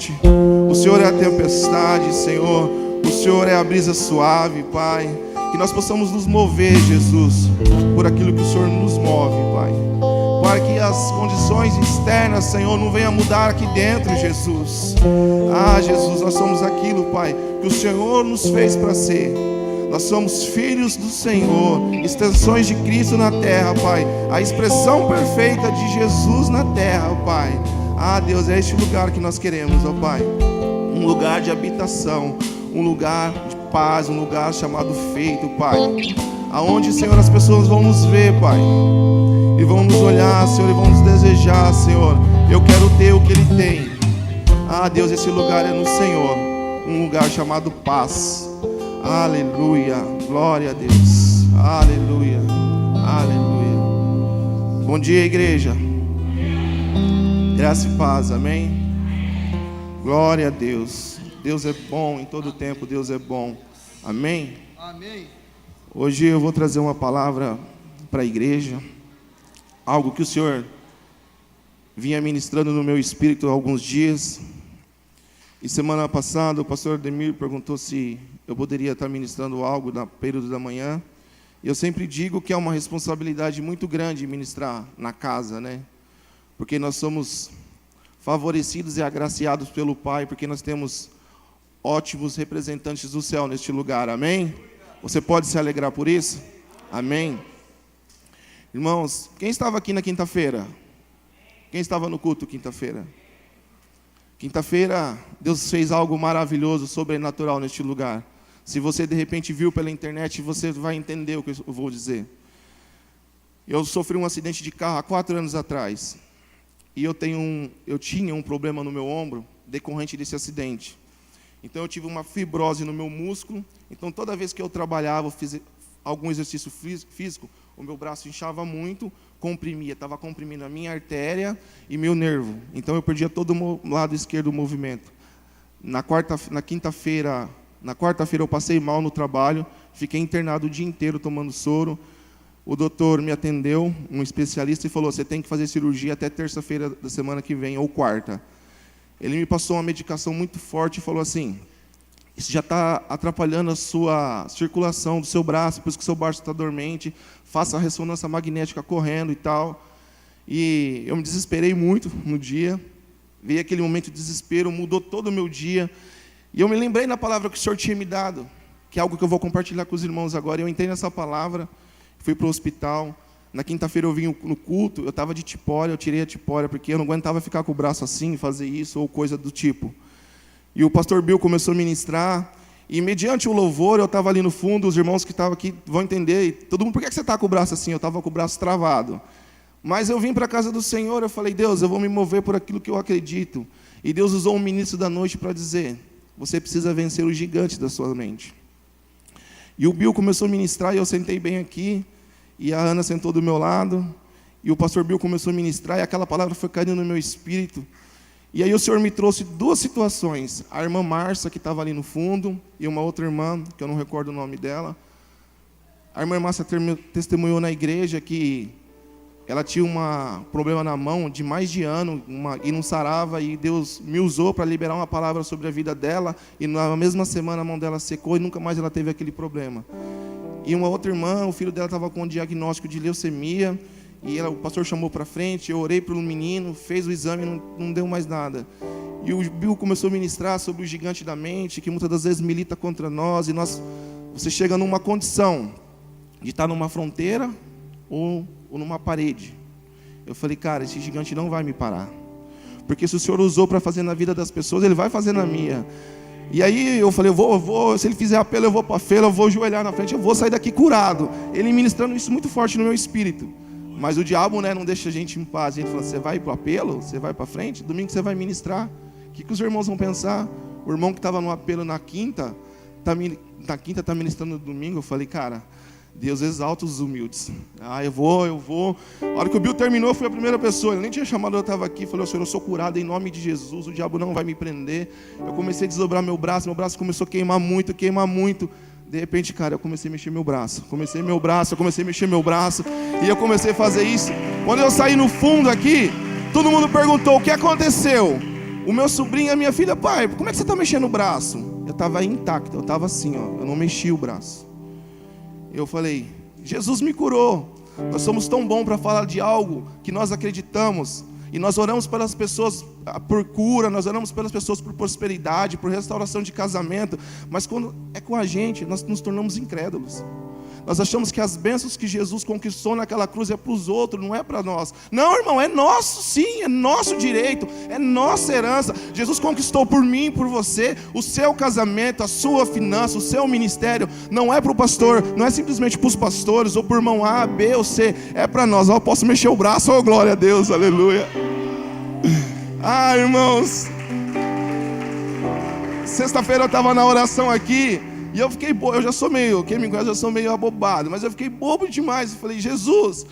forte, o Senhor é a tempestade, Senhor, o Senhor é a brisa suave, Pai. Que nós possamos nos mover, Jesus, por aquilo que o Senhor nos move, Pai. Para que as condições externas, Senhor, não venham mudar aqui dentro, Jesus. Jesus, nós somos aquilo, Pai, que o Senhor nos fez para ser. Nós somos filhos do Senhor, extensões de Cristo na terra, Pai. A expressão perfeita de Jesus na terra, Pai. Deus, é este lugar que nós queremos, ó Pai. Um lugar de habitação, um lugar de paz, um lugar chamado feito, Pai. Aonde, Senhor, as pessoas vão nos ver, Pai. E vão nos olhar, Senhor, e vão nos desejar, Senhor. Eu quero ter o que Ele tem. Deus, esse lugar é no Senhor. Um lugar chamado paz. Aleluia, glória a Deus, aleluia, aleluia. Bom dia, igreja. Graça e paz, amém. Glória a Deus. Deus é bom em todo tempo, Deus é bom, amém. Amém. Hoje eu vou trazer uma palavra para a igreja, algo que o Senhor vinha ministrando no meu espírito há alguns dias. E semana passada o pastor Ademir perguntou se eu poderia estar ministrando algo no período da manhã. E eu sempre digo que é uma responsabilidade muito grande ministrar na casa, né? Porque nós somos favorecidos e agraciados pelo Pai, porque nós temos ótimos representantes do céu neste lugar, amém? Você pode se alegrar por isso? Amém? Irmãos, quem estava aqui na quinta-feira? Quem estava no culto quinta-feira? Quinta-feira, Deus fez algo maravilhoso, sobrenatural neste lugar. Se você de repente viu pela internet, você vai entender o que eu vou dizer. Eu sofri um acidente de carro há 4 anos atrás. E eu tinha um problema no meu ombro decorrente desse acidente. Então eu tive uma fibrose no meu músculo. Então toda vez que eu trabalhava, fiz algum exercício físico, o meu braço inchava muito, comprimia, estava comprimindo a minha artéria e meu nervo. Então eu perdia todo o lado esquerdo do movimento. Na quarta-feira eu passei mal no trabalho, fiquei internado o dia inteiro tomando soro. O doutor me atendeu, um especialista, e falou: você tem que fazer cirurgia até terça-feira da semana que vem, ou quarta. Ele me passou uma medicação muito forte e falou assim: isso já está atrapalhando a sua circulação do seu braço, por isso que o seu braço está dormente, faça a ressonância magnética correndo e tal. E eu me desesperei muito no dia, veio aquele momento de desespero, mudou todo o meu dia. E eu me lembrei na palavra que o Senhor tinha me dado, que é algo que eu vou compartilhar com os irmãos agora. Eu entrei nessa palavra, fui para o hospital. Na quinta-feira eu vim no culto, eu estava de tipória, eu tirei a tipória, porque eu não aguentava ficar com o braço assim, fazer isso ou coisa do tipo. E o pastor Bill começou a ministrar, e mediante o louvor, eu estava ali no fundo, os irmãos que estavam aqui vão entender, e todo mundo: por que você está com o braço assim? Eu estava com o braço travado. Mas eu vim para a casa do Senhor, eu falei: Deus, eu vou me mover por aquilo que eu acredito. E Deus usou um ministro da noite para dizer: você precisa vencer o gigante da sua mente. E o Bill começou a ministrar, e eu sentei bem aqui, e a Ana sentou do meu lado, e o pastor Bill começou a ministrar, e aquela palavra foi caindo no meu espírito. E aí o Senhor me trouxe 2 situações. A irmã Márcia, que estava ali no fundo, e uma outra irmã, que eu não recordo o nome dela. A irmã Márcia testemunhou na igreja que ela tinha um problema na mão de mais de ano, e não sarava, e Deus me usou para liberar uma palavra sobre a vida dela, e na mesma semana a mão dela secou, e nunca mais ela teve aquele problema. E uma outra irmã, o filho dela estava com um diagnóstico de leucemia, e o pastor chamou para frente, eu orei pelo menino, fez o exame, não deu mais nada. E o Bill começou a ministrar sobre o gigante da mente, que muitas das vezes milita contra nós, e você chega numa condição de estar numa fronteira ou numa parede. Eu falei: cara, esse gigante não vai me parar, porque se o Senhor usou para fazer na vida das pessoas, Ele vai fazer na minha. E aí eu falei: eu vou, se Ele fizer apelo, eu vou para a feira, eu vou ajoelhar na frente, eu vou sair daqui curado. Ele ministrando isso muito forte no meu espírito. Mas o diabo, né, não deixa a gente em paz. A gente fala: você vai para o apelo? Você vai para frente? Domingo você vai ministrar? O que os irmãos vão pensar? O irmão que estava no apelo na quinta está ministrando no domingo. Eu falei: cara, Deus exalta os humildes. Eu vou. A hora que o Bill terminou, foi a primeira pessoa. Ele nem tinha chamado, eu estava aqui. Falei: Senhor, eu sou curado em nome de Jesus. O diabo não vai me prender. Eu comecei a desdobrar meu braço começou a queimar muito. De repente, cara, eu comecei a mexer meu braço. E eu comecei a fazer isso. Quando eu saí no fundo aqui, todo mundo perguntou: o que aconteceu? O meu sobrinho e a minha filha: pai, como é que você está mexendo o braço? Eu estava intacto, eu estava assim, ó, eu não mexi o braço. Eu falei: Jesus me curou. Nós somos tão bons para falar de algo que nós acreditamos. E nós oramos pelas pessoas por cura, nós oramos pelas pessoas por prosperidade, por restauração de casamento. Mas quando é com a gente, nós nos tornamos incrédulos. Nós achamos que as bênçãos que Jesus conquistou naquela cruz é para os outros, não é para nós. Não, irmão, é nosso sim, é nosso direito, é nossa herança. Jesus conquistou por mim e por você o seu casamento, a sua finança, o seu ministério. Não é para o pastor, não é simplesmente para os pastores ou para o irmão A, B ou C. É para nós. Eu posso mexer o braço, oh glória a Deus, aleluia. Ah, irmãos, sexta-feira eu estava na oração aqui. E eu fiquei bobo, eu já sou meio, quem me conhece, eu já sou meio abobado, mas eu fiquei bobo demais. Eu falei: Jesus,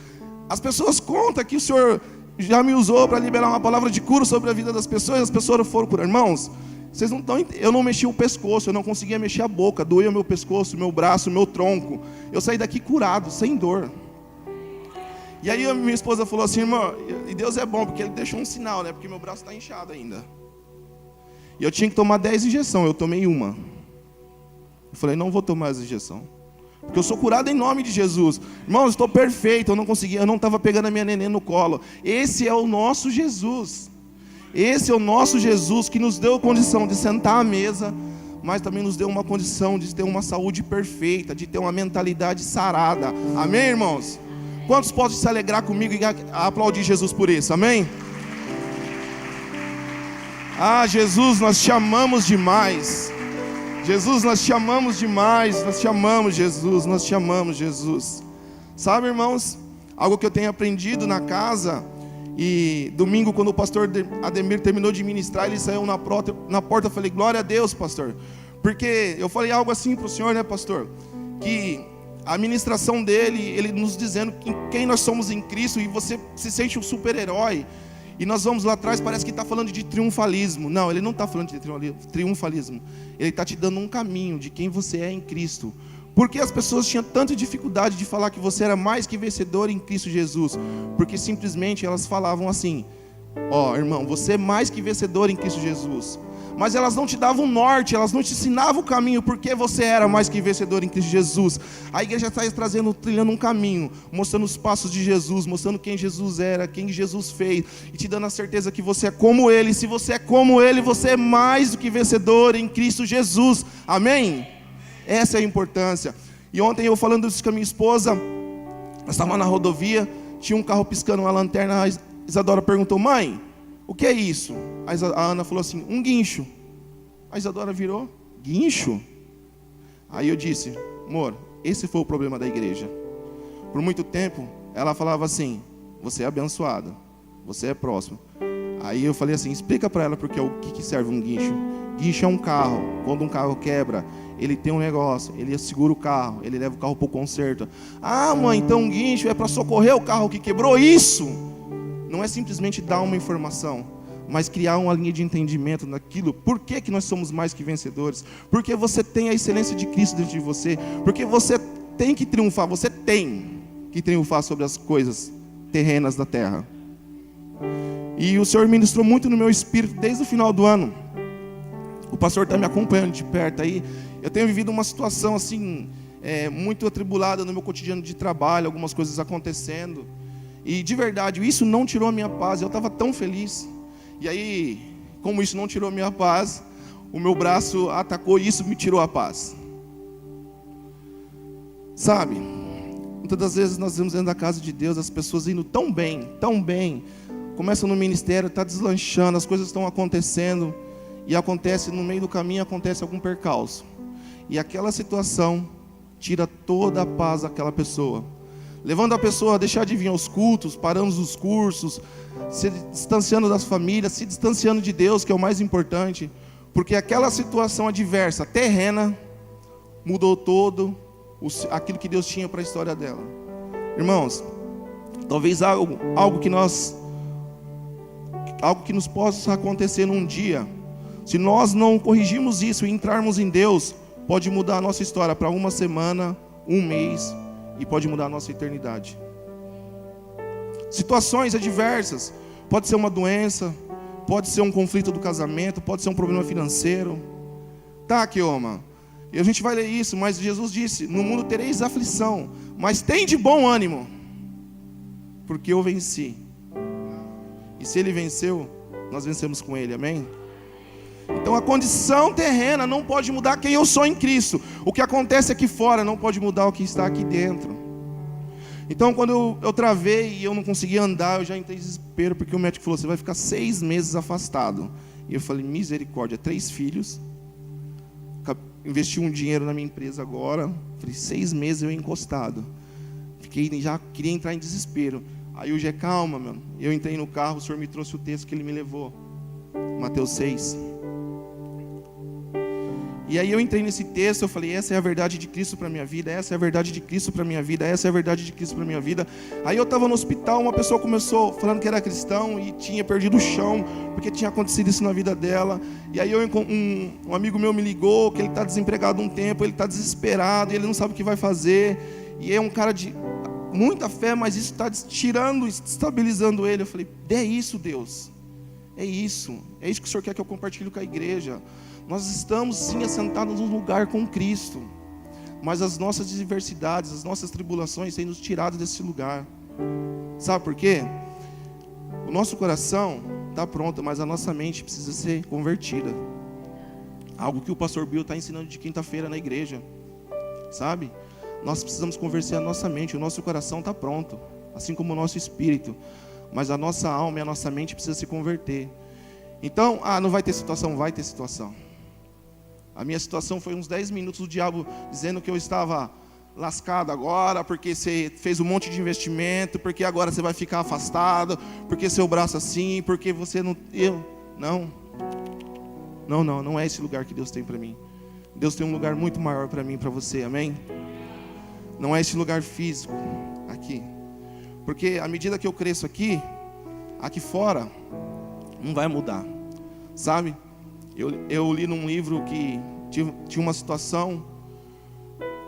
as pessoas contam que o Senhor já me usou para liberar uma palavra de cura sobre a vida das pessoas, e as pessoas foram curar. Irmãos, vocês não estão, eu não mexi o pescoço, eu não conseguia mexer a boca, doía o meu pescoço, meu braço, meu tronco. Eu saí daqui curado, sem dor. E aí a minha esposa falou assim: irmão, e Deus é bom, porque Ele deixou um sinal, né? Porque meu braço está inchado ainda. E eu tinha que tomar 10 injeções, eu tomei uma. Eu falei: não vou tomar essa injeção, porque eu sou curado em nome de Jesus. Irmãos, eu estou perfeito, eu não estava pegando a minha neném no colo. Esse é o nosso Jesus. Esse é o nosso Jesus que nos deu a condição de sentar à mesa, mas também nos deu uma condição de ter uma saúde perfeita, de ter uma mentalidade sarada. Amém, irmãos? Quantos podem se alegrar comigo e aplaudir Jesus por isso? Amém? Ah, Jesus, nós te amamos demais. Jesus, nós te amamos demais, nós te amamos, Jesus, nós te amamos, Jesus. Sabe, irmãos, algo que eu tenho aprendido na casa, e domingo, quando o pastor Ademir terminou de ministrar, ele saiu na porta, eu falei: glória a Deus, pastor, porque eu falei algo assim para o senhor, né, pastor, que a ministração dele, ele nos dizendo quem nós somos em Cristo, e você se sente um super-herói. E nós vamos lá atrás, parece que está falando de triunfalismo. Não, ele não está falando de triunfalismo. Ele está te dando um caminho de quem você é em Cristo. Porque as pessoas tinham tanta dificuldade de falar que você era mais que vencedor em Cristo Jesus? Porque simplesmente elas falavam assim: ó, irmão, você é mais que vencedor em Cristo Jesus. Mas elas não te davam norte, elas não te ensinavam o caminho, porque você era mais que vencedor em Cristo Jesus. A igreja está trilhando um caminho, mostrando os passos de Jesus, mostrando quem Jesus era, quem Jesus fez, e te dando a certeza que você é como Ele. E se você é como Ele, você é mais do que vencedor em Cristo Jesus. Amém? Essa é a importância. E ontem eu falando isso com a minha esposa, nós estávamos na rodovia, tinha um carro piscando uma lanterna. A Isadora perguntou: mãe, o que é isso? A Ana falou assim: um guincho. A Isadora virou: guincho? Aí eu disse: amor, esse foi o problema da igreja. Por muito tempo ela falava assim: você é abençoada, você é próximo. Aí eu falei assim: explica para ela porque o que serve um guincho. Guincho é um carro. Quando um carro quebra, ele tem um negócio, ele segura o carro, ele leva o carro para o conserto. Ah, mãe, então um guincho é para socorrer o carro que quebrou? Isso não é simplesmente dar uma informação, mas criar uma linha de entendimento naquilo. Por que nós somos mais que vencedores? Porque você tem a excelência de Cristo dentro de você. Porque você tem que triunfar. Você tem que triunfar sobre as coisas terrenas da terra. E o Senhor ministrou muito no meu espírito desde o final do ano. O pastor está me acompanhando de perto aí. Eu tenho vivido uma situação assim, muito atribulada no meu cotidiano de trabalho, algumas coisas acontecendo. E de verdade, isso não tirou a minha paz. Eu estava tão feliz. E aí, como isso não tirou a minha paz, o meu braço atacou e isso me tirou a paz. Sabe, muitas das vezes nós vemos dentro da casa de Deus as pessoas indo tão bem, começam no ministério, está deslanchando, as coisas estão acontecendo, e acontece, no meio do caminho, acontece algum percalço. E aquela situação tira toda a paz daquela pessoa, levando a pessoa a deixar de vir aos cultos, parando os cursos, se distanciando das famílias, se distanciando de Deus, que é o mais importante, porque aquela situação adversa, terrena, mudou todo aquilo que Deus tinha para a história dela. Irmãos, talvez algo que nos possa acontecer num dia, se nós não corrigirmos isso e entrarmos em Deus, pode mudar a nossa história para uma semana, um mês, e pode mudar a nossa eternidade. Situações adversas, pode ser uma doença, pode ser um conflito do casamento, pode ser um problema financeiro. Tá, Kioma? E a gente vai ler isso, mas Jesus disse: no mundo tereis aflição, mas tem de bom ânimo, porque eu venci. E se ele venceu, nós vencemos com ele, amém? Então a condição terrena não pode mudar quem eu sou em Cristo. O que acontece aqui fora não pode mudar o que está aqui dentro. Então quando eu travei e eu não conseguia andar, eu já entrei em desespero, porque o médico falou: você vai ficar 6 meses afastado. E eu falei: misericórdia, 3 filhos, investi um dinheiro na minha empresa agora. Falei: 6 meses eu encostado. Já queria entrar em desespero. Aí o Gé: calma, mano. Eu entrei no carro, o Senhor me trouxe o texto que ele me levou, Mateus 6. E aí eu entrei nesse texto, eu falei: essa é a verdade de Cristo para a minha vida, essa é a verdade de Cristo para a minha vida, essa é a verdade de Cristo para a minha vida. Aí eu estava no hospital, uma pessoa começou falando que era cristão e tinha perdido o chão, porque tinha acontecido isso na vida dela. E aí um amigo meu me ligou, que ele está desempregado um tempo, ele está desesperado, ele não sabe o que vai fazer. E é um cara de muita fé, mas isso está tirando, estabilizando ele. Eu falei: é isso, Deus, é isso que o Senhor quer que eu compartilhe com a igreja. Nós estamos sim assentados num lugar com Cristo, mas as nossas adversidades, as nossas tribulações têm nos tirado desse lugar. Sabe por quê? O nosso coração está pronto, mas a nossa mente precisa ser convertida. Algo que o pastor Bill está ensinando de quinta-feira na igreja, sabe? Nós precisamos converter a nossa mente. O nosso coração está pronto, assim como o nosso espírito, mas a nossa alma e a nossa mente precisam se converter. Então, não vai ter situação? Vai ter situação. A minha situação foi uns 10 minutos, o diabo dizendo que eu estava lascado agora, porque você fez um monte de investimento, porque agora você vai ficar afastado, porque seu braço assim, porque você não... Não é esse lugar que Deus tem para mim. Deus tem um lugar muito maior para mim e para você, amém? Não é esse lugar físico, aqui. Porque à medida que eu cresço aqui fora, não vai mudar, sabe? Eu li num livro que tinha uma situação,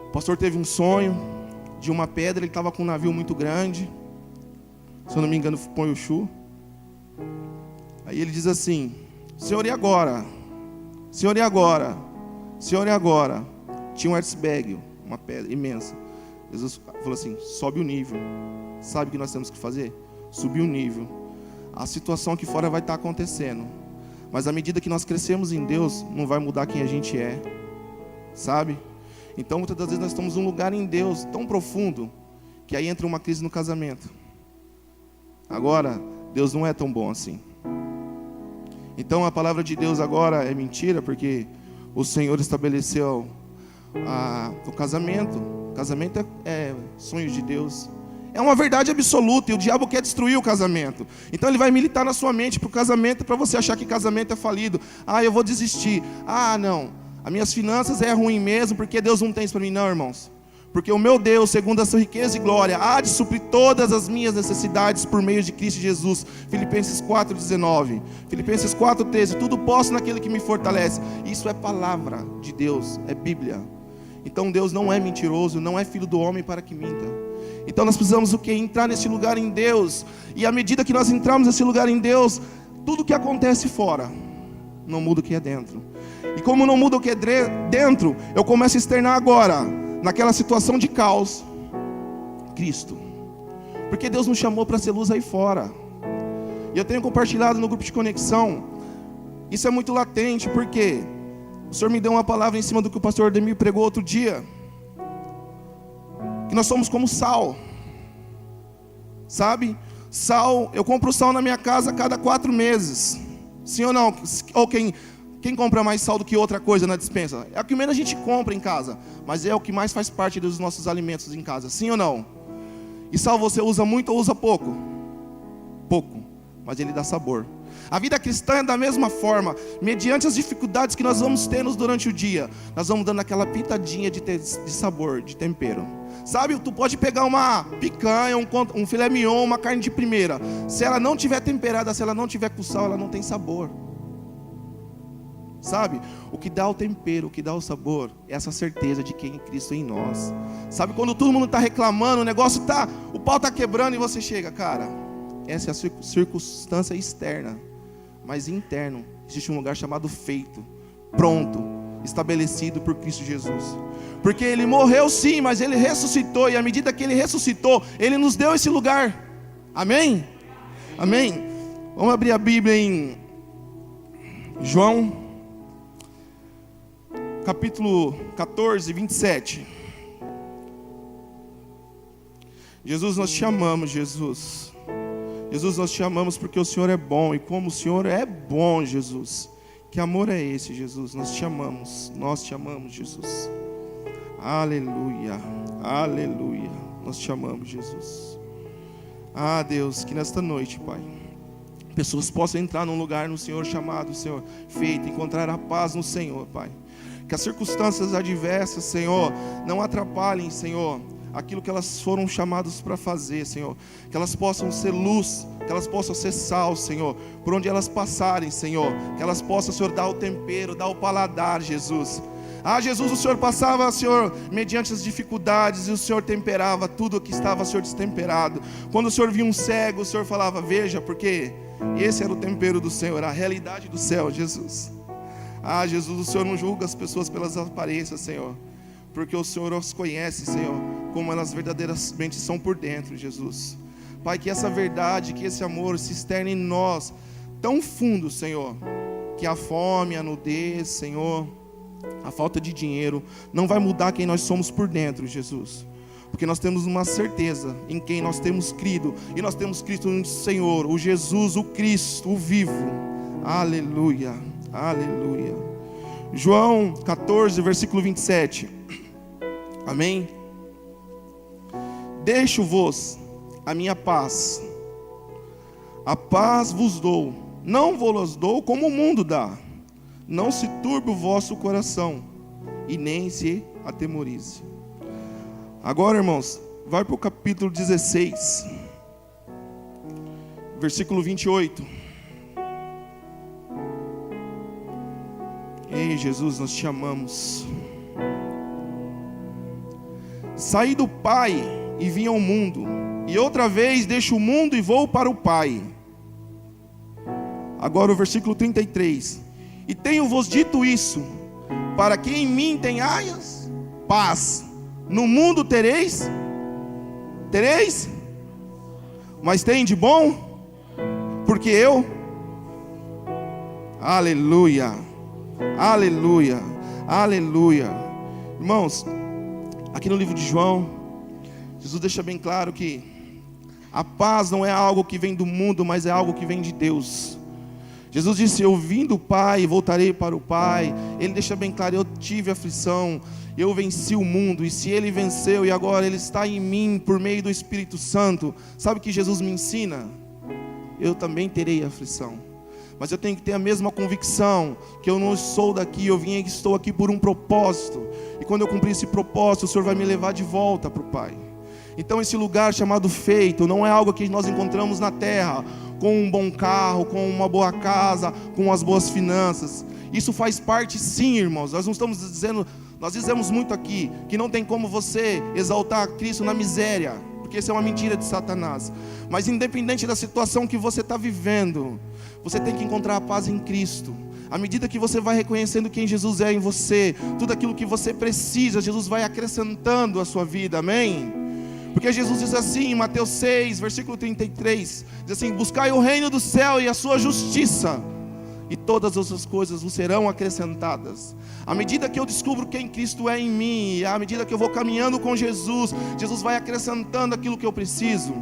o pastor teve um sonho de uma pedra, ele estava com um navio muito grande, se eu não me engano foi o Chu. Aí ele diz assim: Senhor, e agora? Senhor, e agora? Senhor, e agora? Tinha um iceberg, uma pedra imensa. Jesus falou assim: sobe o nível. Sabe o que nós temos que fazer? Subir o nível. A situação aqui fora vai estar acontecendo, mas à medida que nós crescemos em Deus, não vai mudar quem a gente é, sabe? Então muitas das vezes nós estamos num lugar em Deus tão profundo, que aí entra uma crise no casamento. Agora, Deus não é tão bom assim. Então a palavra de Deus agora é mentira, porque o Senhor estabeleceu o casamento. O casamento é sonho de Deus. É uma verdade absoluta, e o diabo quer destruir o casamento. Então ele vai militar na sua mente para o casamento, para você achar que casamento é falido. Eu vou desistir. Não, as minhas finanças é ruim mesmo, porque Deus não tem isso para mim. Não, irmãos. Porque o meu Deus, segundo a sua riqueza e glória, há de suprir todas as minhas necessidades por meio de Cristo Jesus. Filipenses 4,19. Filipenses 4,13. Tudo posso naquele que me fortalece. Isso é palavra de Deus, é Bíblia. Então Deus não é mentiroso, não é filho do homem para que minta. Então nós precisamos o quê? Entrar nesse lugar em Deus. E à medida que nós entramos nesse lugar em Deus, tudo que acontece fora não muda o que é dentro. E como não muda o que é dentro, eu começo a externar agora, naquela situação de caos, Cristo. Porque Deus nos chamou para ser luz aí fora. E eu tenho compartilhado no grupo de conexão. Isso é muito latente, porque o Senhor me deu uma palavra em cima do que o pastor Ademir pregou outro dia. Que nós somos como sal, sabe? Sal, eu compro sal na minha casa a cada 4 meses. Sim ou não? Ou quem compra mais sal do que outra coisa na despensa? É o que menos a gente compra em casa, mas é o que mais faz parte dos nossos alimentos em casa. Sim ou não? E sal você usa muito ou usa pouco? Pouco, mas ele dá sabor. A vida cristã é da mesma forma. Mediante as dificuldades que nós vamos tendo durante o dia, nós vamos dando aquela pitadinha de sabor, de tempero. Sabe, tu pode pegar uma picanha, um filé mignon, uma carne de primeira. Se ela não tiver temperada, se ela não tiver com sal, ela não tem sabor. Sabe, o que dá o tempero, o que dá o sabor, é essa certeza de quem é Cristo em nós. Sabe, quando todo mundo está reclamando, o pau está quebrando e você chega, cara, essa é a circunstância externa. mas interno existe um lugar chamado feito, pronto, estabelecido por Cristo Jesus. Porque Ele morreu sim, mas Ele ressuscitou, e à medida que Ele ressuscitou, Ele nos deu esse lugar. Amém? Amém? Vamos abrir a Bíblia em João, capítulo 14, 27. Jesus, nós te amamos, Jesus. Jesus, nós te amamos porque o Senhor é bom, e como o Senhor é bom, Jesus. Que amor é esse, Jesus? Nós te amamos, Jesus. Aleluia, aleluia. Nós te amamos, Jesus. Ah, Deus, que nesta noite, Pai, pessoas possam entrar num lugar no Senhor chamado, Senhor, feito, encontrar a paz no Senhor, Pai. Que as circunstâncias adversas, Senhor, não atrapalhem, Senhor, aquilo que elas foram chamadas para fazer, Senhor. Que elas possam ser luz, que elas possam ser sal, Senhor, por onde elas passarem, Senhor. Que elas possam, Senhor, dar o tempero, dar o paladar, Jesus. Ah, Jesus, o Senhor passava, Senhor, mediante as dificuldades, e o Senhor temperava tudo o que estava, Senhor, destemperado. Quando o Senhor via um cego, o Senhor falava, veja, porque esse era o tempero do Senhor, a realidade do céu, Jesus. Ah, Jesus, o Senhor não julga as pessoas pelas aparências, Senhor, porque o Senhor os conhece, Senhor, como elas verdadeiramente são por dentro, Jesus. Pai, que essa verdade, que esse amor se externe em nós tão fundo, Senhor, que a fome, a nudez, Senhor, a falta de dinheiro não vai mudar quem nós somos por dentro, Jesus. Porque nós temos uma certeza em quem nós temos crido, e nós temos crido no Senhor, o Jesus, o Cristo, o vivo. Aleluia, aleluia. João 14, versículo 27. Amém? Deixo-vos a minha paz, a paz vos dou, não vos dou como o mundo dá. Não se turbe o vosso coração, e nem se atemorize. Agora, irmãos, vai para o capítulo 16, versículo 28. Ei, Jesus, nós te amamos. Saí do Pai e vim ao mundo, e outra vez deixo o mundo e vou para o Pai. Agora o versículo 33. E tenho-vos dito isso, para que em mim tenhais paz. No mundo tereis, mas tem de bom, porque eu, aleluia, aleluia, aleluia. Irmãos, aqui no livro de João, Jesus deixa bem claro que a paz não é algo que vem do mundo, mas é algo que vem de Deus. Jesus disse, eu vim do Pai e voltarei para o Pai. Ele deixa bem claro, eu tive aflição, eu venci o mundo, e se Ele venceu e agora Ele está em mim por meio do Espírito Santo, sabe o que Jesus me ensina? Eu também terei aflição, mas eu tenho que ter a mesma convicção, que eu não sou daqui, eu vim e estou aqui por um propósito, e quando eu cumprir esse propósito, o Senhor vai me levar de volta para o Pai. Então esse lugar chamado feito, não é algo que nós encontramos na terra, com um bom carro, com uma boa casa, com as boas finanças. Isso faz parte sim, irmãos. Nós não estamos dizendo, nós dizemos muito aqui, que não tem como você exaltar Cristo na miséria, porque isso é uma mentira de Satanás. Mas independente da situação que você está vivendo, você tem que encontrar a paz em Cristo. À medida que você vai reconhecendo quem Jesus é em você, tudo aquilo que você precisa, Jesus vai acrescentando à sua vida, amém? Porque Jesus diz assim em Mateus 6, versículo 33, diz assim, buscai o reino do céu e a sua justiça, e todas as outras coisas vos serão acrescentadas. À medida que eu descubro quem Cristo é em mim, e à medida que eu vou caminhando com Jesus, Jesus vai acrescentando aquilo que eu preciso.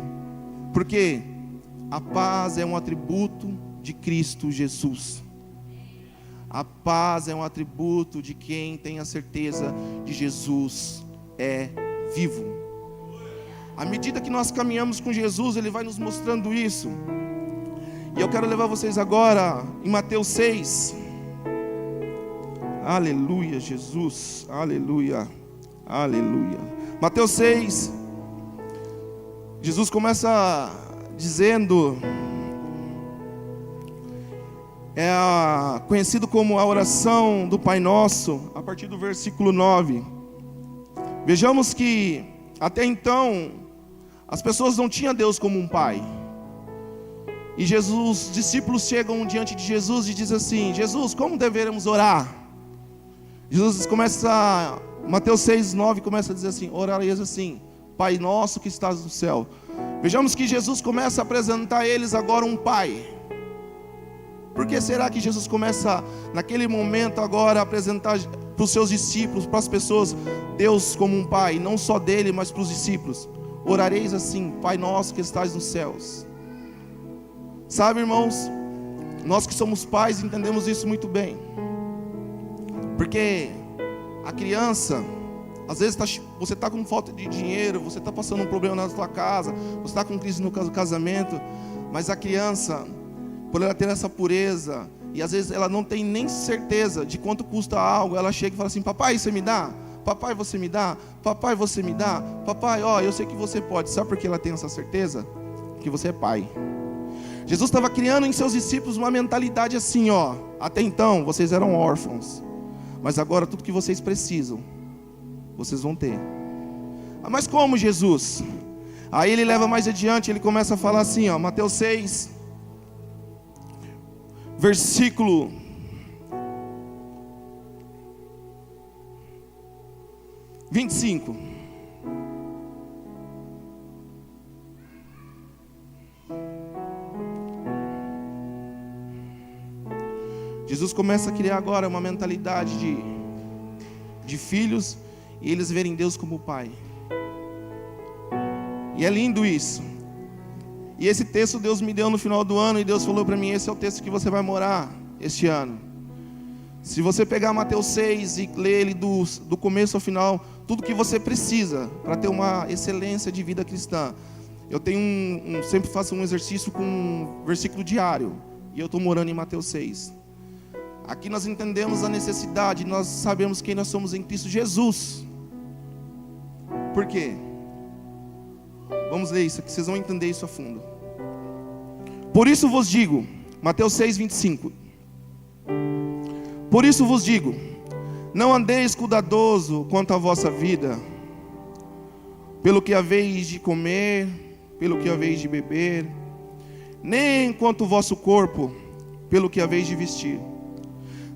Porque a paz é um atributo de Cristo Jesus. A paz é um atributo de quem tem a certeza de Jesus é vivo. À medida que nós caminhamos com Jesus, Ele vai nos mostrando isso. E eu quero levar vocês agora em Mateus 6. Aleluia, Jesus. Aleluia, aleluia. Mateus 6. Jesus começa dizendo, conhecido como a oração do Pai Nosso, a partir do versículo 9. Vejamos que até então as pessoas não tinham Deus como um pai. E Jesus, os discípulos chegam diante de Jesus e dizem assim: Jesus, como deveremos orar? Jesus começa, Mateus 6:9 começa a dizer assim: orareis assim, Pai nosso que estás no céu. Vejamos que Jesus começa a apresentar a eles agora um Pai. Por que será que Jesus começa naquele momento agora a apresentar para os seus discípulos, para as pessoas, Deus como um Pai, não só dele, mas para os discípulos? Orareis assim, Pai nosso que estás nos céus. Sabe, irmãos, nós que somos pais entendemos isso muito bem. Porque a criança, às vezes você está com falta de dinheiro, você está passando um problema na sua casa, você está com crise no casamento, mas a criança, por ela ter essa pureza, e às vezes ela não tem nem certeza de quanto custa algo, ela chega e fala assim: papai, você me dá? Papai, você me dá? Papai, você me dá? Papai, ó, eu sei que você pode. Sabe por que ela tem essa certeza? Porque você é pai. Jesus estava criando em seus discípulos uma mentalidade assim, ó: até então vocês eram órfãos, mas agora tudo que vocês precisam, vocês vão ter. Mas como, Jesus? Aí ele leva mais adiante, ele começa a falar assim, ó, Mateus 6, versículo 25. Jesus começa a criar agora uma mentalidade de filhos, e eles verem Deus como Pai. E é lindo isso. E esse texto Deus me deu no final do ano, e Deus falou para mim: esse é o texto que você vai morar este ano. Se você pegar Mateus 6 e ler ele do começo ao final, tudo que você precisa para ter uma excelência de vida cristã. Eu tenho sempre faço um exercício com um versículo diário, e eu estou morando em Mateus 6. Aqui nós entendemos a necessidade, nós sabemos quem nós somos em Cristo Jesus. Por quê? Vamos ler isso aqui, vocês vão entender isso a fundo. Por isso vos digo, Mateus 6, 25. Por isso vos digo, não andeis cuidadoso quanto à vossa vida, pelo que haveis de comer, pelo que haveis de beber, nem quanto o vosso corpo, pelo que haveis de vestir.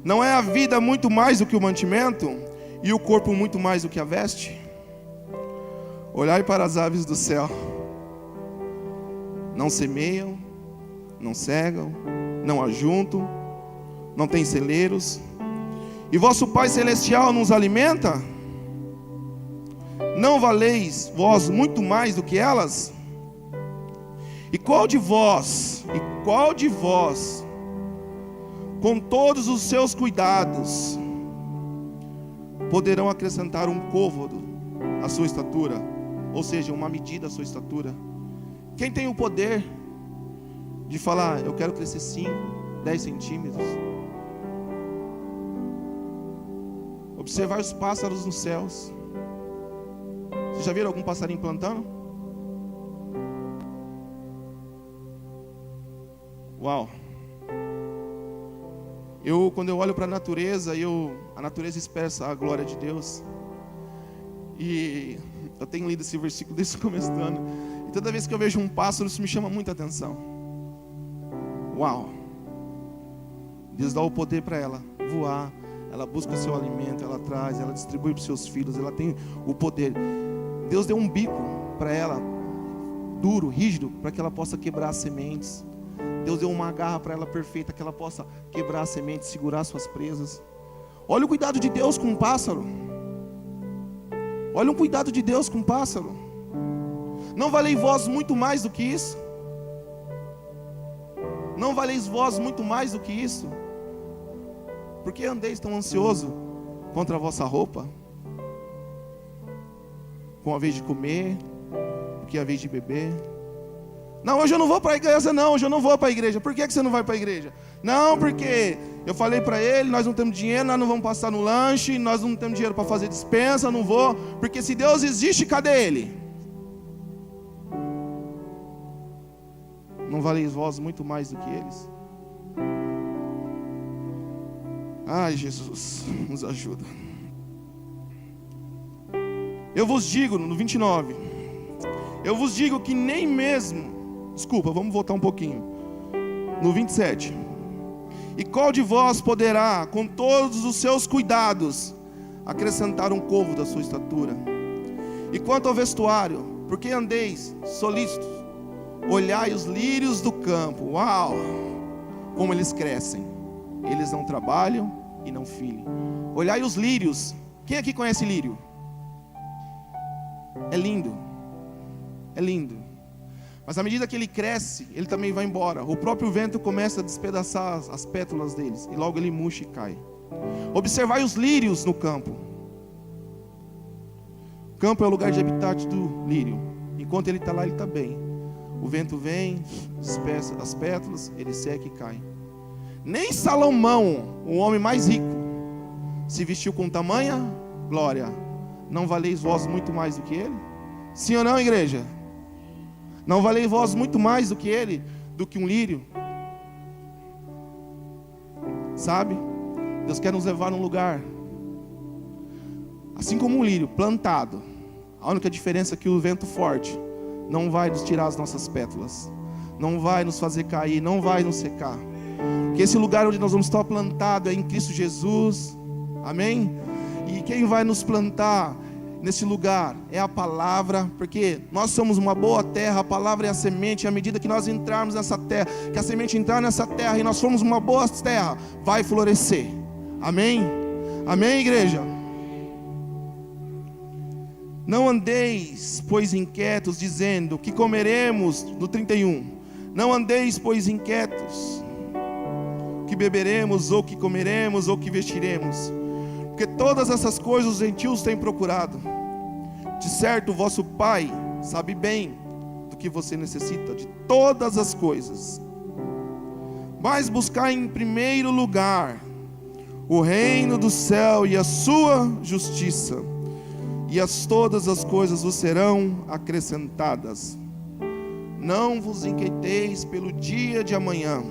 Não é a vida muito mais do que o mantimento, e o corpo muito mais do que a veste? Olhai para as aves do céu, não semeiam, não cegam, não ajuntam, não têm celeiros, e vosso Pai Celestial nos alimenta? Não valeis vós muito mais do que elas? E qual de vós, com todos os seus cuidados, poderão acrescentar um côvado à sua estatura, ou seja, uma medida à sua estatura? Quem tem o poder de falar: eu quero crescer 5, 10 centímetros? Observar os pássaros nos céus. Vocês já viram algum passarinho plantando? Uau! Quando eu olho para a natureza, a natureza expressa a glória de Deus. E eu tenho lido esse versículo desde o começo do ano. E toda vez que eu vejo um pássaro, isso me chama muita atenção. Uau! Deus dá o poder para ela voar. Ela busca seu alimento, ela traz, ela distribui para os seus filhos. Ela tem o poder. Deus deu um bico para ela, duro, rígido, para que ela possa quebrar as sementes. Deus deu uma garra para ela perfeita, que ela possa quebrar as sementes, segurar suas presas. Olha o cuidado de Deus com um pássaro. Olha o cuidado de Deus com um pássaro. Não valeis vós muito mais do que isso? Não valeis vós muito mais do que isso? Por que andeis tão ansioso contra a vossa roupa? Com a vez de comer, o que a vez de beber? Não, hoje eu não vou para a igreja, não, hoje eu não vou para a igreja. Por que você não vai para a igreja? Não, porque eu falei para ele, nós não temos dinheiro, nós não vamos passar no lanche, nós não temos dinheiro para fazer dispensa, não vou. Porque se Deus existe, cadê Ele? Não valeis vós muito mais do que eles? Ai, Jesus, nos ajuda. Eu vos digo, no 29, eu vos digo que nem mesmo... Desculpa, vamos voltar um pouquinho. No 27. E qual de vós poderá, com todos os seus cuidados, acrescentar um côvado da sua estatura? E quanto ao vestuário, por que andeis solícitos? Olhai os lírios do campo. Uau! Como eles crescem. Eles não trabalham e não filham. Olhai os lírios. Quem aqui conhece lírio? É lindo. É lindo. Mas à medida que ele cresce, ele também vai embora. O próprio vento começa a despedaçar as pétalas deles. E logo ele murcha e cai. Observai os lírios no campo. O campo é o lugar de habitat do lírio. Enquanto ele está lá, ele está bem. O vento vem, despeça as pétalas, ele seca e cai. Nem Salomão, o homem mais rico, se vestiu com tamanha glória. Não valeis vós muito mais do que ele? Sim ou não, igreja? Não valeis vós muito mais do que ele, do que um lírio? Sabe? Deus quer nos levar num lugar, assim como um lírio plantado. A única diferença é que o vento forte não vai nos tirar as nossas pétalas, não vai nos fazer cair, não vai nos secar. Porque esse lugar onde nós vamos estar plantado é em Cristo Jesus. Amém? E quem vai nos plantar nesse lugar é a palavra, porque nós somos uma boa terra, a palavra é a semente. E à medida que nós entrarmos nessa terra, que a semente entrar nessa terra e nós formos uma boa terra, vai florescer. Amém? Amém, igreja? Não andeis, pois, inquietos, dizendo que comeremos, no 31. Não andeis, pois, inquietos, que beberemos, ou que comeremos, ou que vestiremos. Porque todas essas coisas os gentios têm procurado. De certo, o vosso Pai sabe bem do que você necessita, de todas as coisas. Mas buscai em primeiro lugar o reino do céu e a sua justiça, e todas as coisas vos serão acrescentadas. Não vos inquieteis pelo dia de amanhã,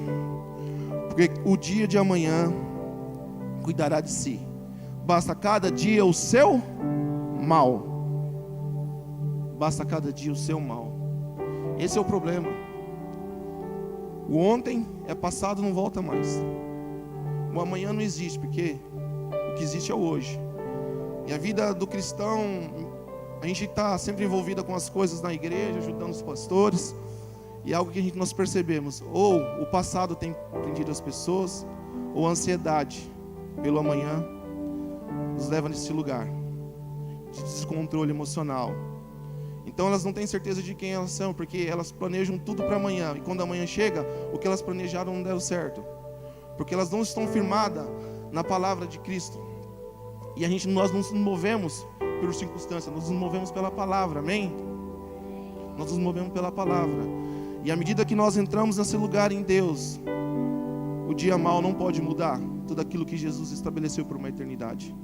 porque o dia de amanhã cuidará de si. Basta cada dia o seu mal. Basta cada dia o seu mal. Esse é o problema. O ontem é passado, não volta mais. O amanhã não existe, porque o que existe é o hoje. E a vida do cristão, a gente está sempre envolvida com as coisas na igreja, ajudando os pastores. E é algo que nós percebemos: ou o passado tem prendido as pessoas, ou a ansiedade pelo amanhã nos leva nesse lugar de descontrole emocional. Então elas não têm certeza de quem elas são, porque elas planejam tudo para amanhã. E quando amanhã chega, o que elas planejaram não deu certo, porque elas não estão firmadas na palavra de Cristo. E nós não nos movemos por circunstâncias, nós nos movemos pela palavra, amém? Nós nos movemos pela palavra. E à medida que nós entramos nesse lugar em Deus, o dia mal não pode mudar tudo aquilo que Jesus estabeleceu por uma eternidade.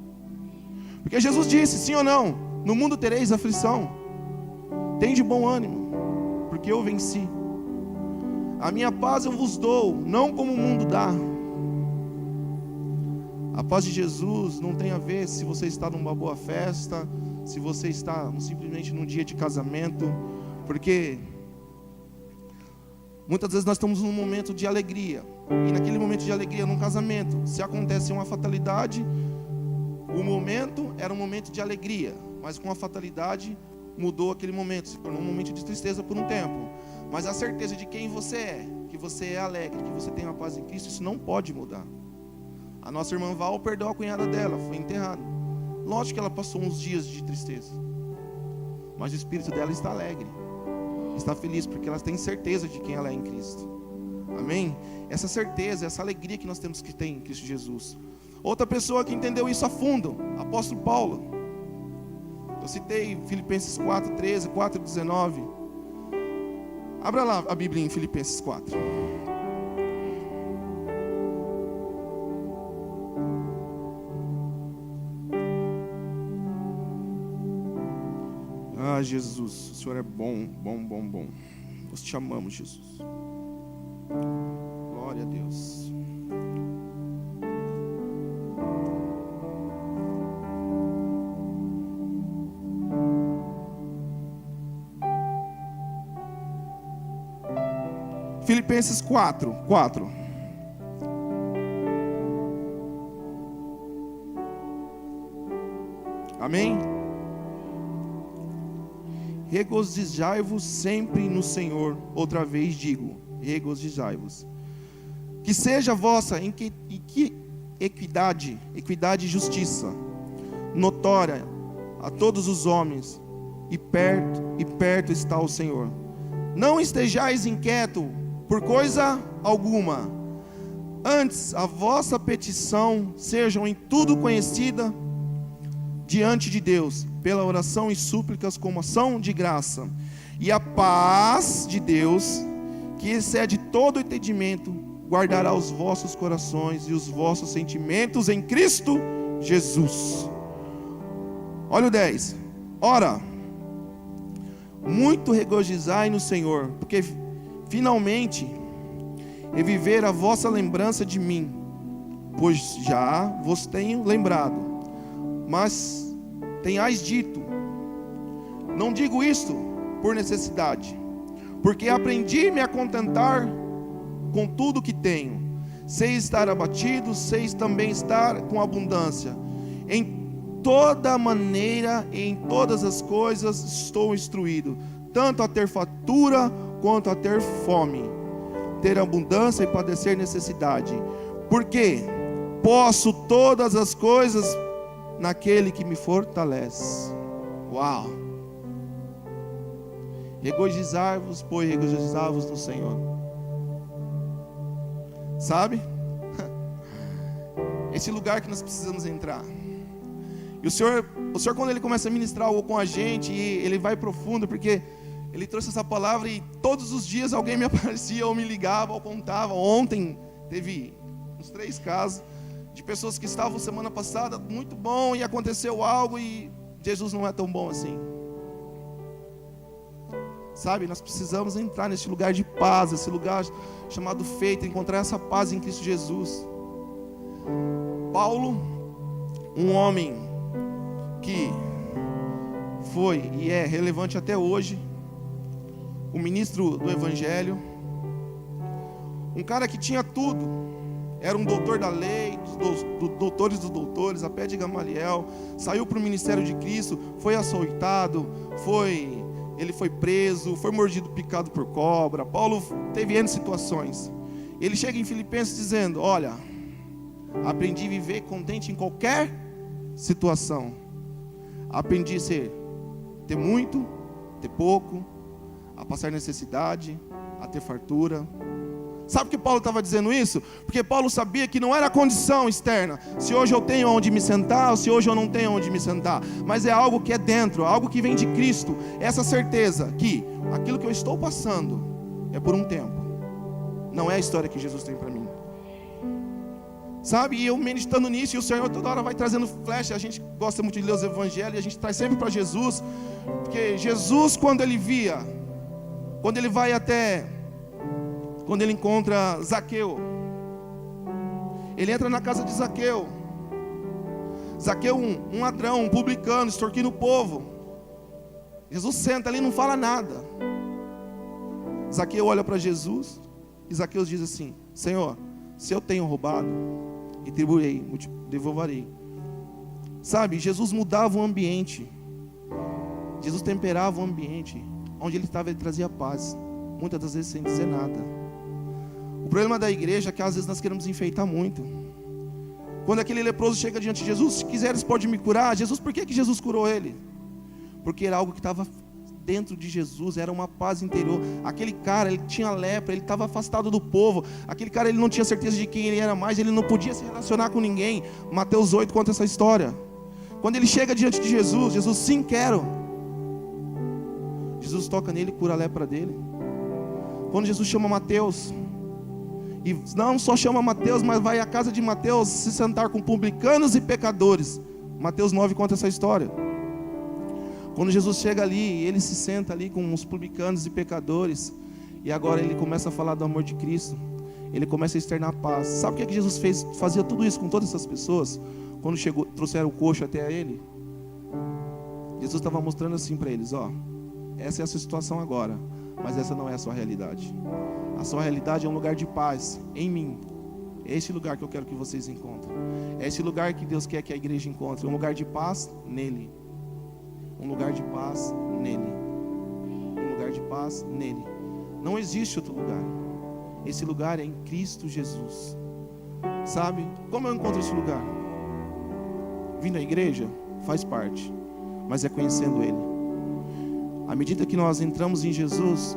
Porque Jesus disse, sim ou não? No mundo tereis aflição. Tende bom ânimo, porque eu venci. A minha paz eu vos dou, não como o mundo dá. A paz de Jesus não tem a ver se você está numa boa festa, se você está simplesmente num dia de casamento, porque muitas vezes nós estamos num momento de alegria, e naquele momento de alegria, num casamento, se acontece uma fatalidade, o momento era um momento de alegria, mas com a fatalidade mudou aquele momento, se tornou um momento de tristeza por um tempo. Mas a certeza de quem você é, que você é alegre, que você tem a paz em Cristo, isso não pode mudar. A nossa irmã Val perdeu a cunhada dela, foi enterrada. Lógico que ela passou uns dias de tristeza, mas o espírito dela está alegre, está feliz, porque ela tem certeza de quem ela é em Cristo. Amém? Essa certeza, essa alegria que nós temos que ter em Cristo Jesus. Outra pessoa que entendeu isso a fundo, apóstolo Paulo. Eu citei Filipenses 4:13, 4:19. Abra lá a Bíblia em Filipenses 4. Ah, Jesus, o Senhor é bom, bom, bom, bom. Nós te amamos, Jesus. Glória a Deus. Filipenses 4. Amém? Regozijai-vos sempre no Senhor. Outra vez digo, regozijai-vos. Que seja a vossa equidade e justiça notória a todos os homens, e perto está o Senhor. Não estejais inquieto por coisa alguma, antes a vossa petição sejam em tudo conhecida diante de Deus, pela oração e súplicas como ação de graça. E a paz de Deus, que excede todo entendimento, guardará os vossos corações e os vossos sentimentos em Cristo Jesus. Olha o 10. Ora, muito regozijai no Senhor, porque finalmente reviver a vossa lembrança de mim, pois já vos tenho lembrado. Mas tenhais dito, não digo isto por necessidade, porque aprendi me a contentar com tudo que tenho. Sei estar abatido, sei também estar com abundância. Em toda maneira e em todas as coisas estou instruído, tanto a ter fartura quanto a ter fome, ter abundância e padecer necessidade. Porque posso todas as coisas naquele que me fortalece. Uau! Regozijai-vos, pois regozijai-vos no Senhor. Sabe? Esse lugar que nós precisamos entrar. E o Senhor quando Ele começa a ministrar algo com a gente, e Ele vai profundo, porque Ele trouxe essa palavra e todos os dias alguém me aparecia, ou me ligava, ou contava. Ontem teve uns 3 casos de pessoas que estavam semana passada muito bom e aconteceu algo e Jesus não é tão bom assim. Sabe, nós precisamos entrar nesse lugar de paz, esse lugar chamado feito, encontrar essa paz em Cristo Jesus. Paulo, um homem que foi e é relevante até hoje, o ministro do Evangelho, um cara que tinha tudo. Era um doutor da lei, doutores dos doutores, a pé de Gamaliel. Saiu para o ministério de Cristo, foi açoitado, ele foi preso, foi mordido, picado por cobra. Paulo teve N situações. Ele chega em Filipenses dizendo: olha, aprendi a viver contente em qualquer situação. Aprendi a ter muito, ter pouco, a passar necessidade, a ter fartura. Sabe por que Paulo estava dizendo isso? Porque Paulo sabia que não era a condição externa, se hoje eu tenho onde me sentar, ou se hoje eu não tenho onde me sentar, mas é algo que é dentro, algo que vem de Cristo. Essa certeza que aquilo que eu estou passando é por um tempo, não é a história que Jesus tem para mim. Sabe, e eu meditando nisso, e o Senhor toda hora vai trazendo flash. A gente gosta muito de ler os evangelhos, e a gente traz sempre para Jesus, porque Jesus, quando ele encontra Zaqueu, ele entra na casa de Zaqueu. Zaqueu, um ladrão, um publicano, extorquindo o povo. Jesus senta ali e não fala nada. Zaqueu olha para Jesus, e Zaqueu diz assim: Senhor, se eu tenho roubado, retribuirei, devolverei. Sabe, Jesus mudava o ambiente. Jesus temperava o ambiente. Onde ele estava, ele trazia paz, muitas das vezes sem dizer nada. O problema da igreja é que às vezes nós queremos enfeitar muito. Quando aquele leproso chega diante de Jesus: se quiseres pode me curar. Jesus, por que Jesus curou ele? Porque era algo que estava dentro de Jesus, era uma paz interior. Aquele cara, ele tinha lepra, ele estava afastado do povo. Aquele cara, ele não tinha certeza de quem ele era mais, ele não podia se relacionar com ninguém. Mateus 8 conta essa história. Quando ele chega diante de Jesus: Jesus, sim, quero. Jesus toca nele e cura a lepra dele. Quando Jesus chama Mateus, e não só chama Mateus, mas vai à casa de Mateus se sentar com publicanos e pecadores. Mateus 9 conta essa história. Quando Jesus chega ali, ele se senta ali com os publicanos e pecadores, e agora ele começa a falar do amor de Cristo. Ele começa a externar paz. Sabe o que Jesus fazia tudo isso com todas essas pessoas? Quando trouxeram o coxo até ele, Jesus estava mostrando assim para eles: ó, essa é a sua situação agora. mas essa não é a sua realidade. A sua realidade é um lugar de paz em mim. É esse lugar que eu quero que vocês encontrem. É esse lugar que Deus quer que a igreja encontre. Um lugar de paz nele. Um lugar de paz nele. Um lugar de paz nele. Não existe outro lugar. Esse lugar é em Cristo Jesus. Sabe? Como eu encontro esse lugar? Vindo à igreja? Faz parte. Mas é conhecendo Ele. À medida que nós entramos em Jesus,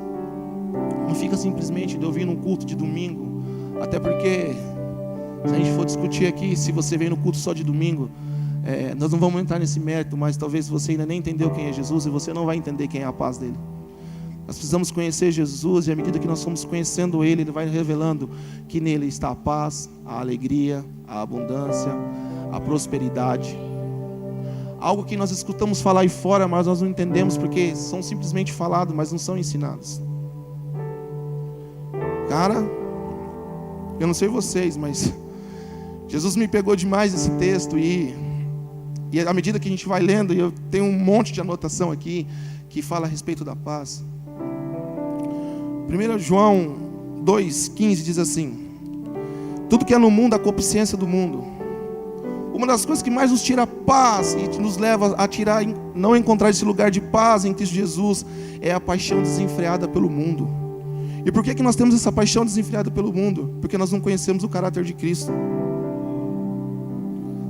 não fica simplesmente de eu vir num culto de domingo. Até porque, se a gente for discutir aqui, se você vem no culto só de domingo, nós não vamos entrar nesse mérito, mas talvez você ainda nem entendeu quem é Jesus e você não vai entender quem é a paz dele. Nós precisamos conhecer Jesus, e à medida que nós formos conhecendo Ele, Ele vai revelando que nele está a paz, a alegria, a abundância, a prosperidade. Algo que nós escutamos falar aí fora, mas nós não entendemos porque são simplesmente falados, mas não são ensinados. Cara, eu não sei vocês, mas Jesus me pegou demais esse texto e à medida que a gente vai lendo, e eu tenho um monte de anotação aqui que fala a respeito da paz. 1 João 2,15 diz assim: tudo que é no mundo, a concupiscência do mundo. Uma das coisas que mais nos tira a paz e nos leva a não encontrar esse lugar de paz em Cristo Jesus é a paixão desenfreada pelo mundo. E por que nós temos essa paixão desenfreada pelo mundo? Porque nós não conhecemos o caráter de Cristo.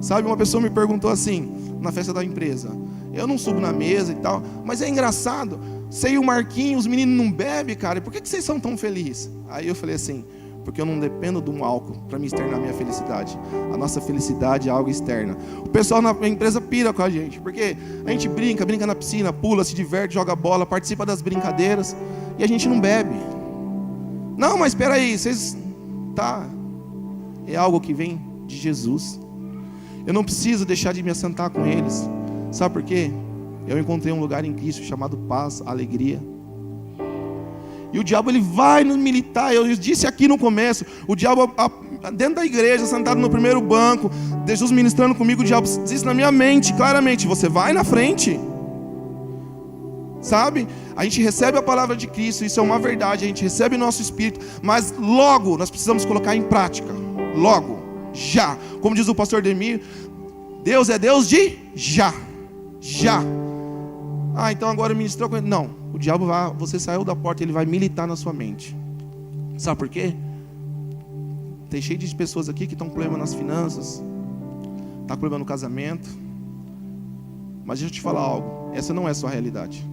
Sabe, uma pessoa me perguntou assim, na festa da empresa: eu não subo na mesa e tal, mas é engraçado, você e o Marquinhos, os meninos não bebem, cara, e por que vocês são tão felizes? Aí eu falei assim: porque eu não dependo de um álcool para me externar minha felicidade. A nossa felicidade é algo externo. O pessoal na empresa pira com a gente, porque a gente brinca na piscina, pula, se diverte, joga bola, participa das brincadeiras, e a gente não bebe. Não, mas espera aí, vocês... Tá, é algo que vem de Jesus. Eu não preciso deixar de me assentar com eles. Sabe por quê? Eu encontrei um lugar em Cristo chamado paz, alegria. E o diabo, ele vai nos militar. Eu disse aqui no começo, o diabo dentro da igreja, sentado no primeiro banco, Jesus ministrando comigo, o diabo disse na minha mente, claramente: você vai na frente. Sabe? A gente recebe a palavra de Cristo, isso é uma verdade, a gente recebe o nosso espírito, mas logo nós precisamos colocar em prática. Logo, já. Como diz o pastor Demir, Deus é Deus de já. Já. Então agora ministrou com ele. Não. O diabo você saiu da porta, ele vai militar na sua mente. Sabe por quê? Tem cheio de pessoas aqui que estão com problema nas finanças, está com problema no casamento. Mas deixa eu te falar algo, essa não é a sua realidade.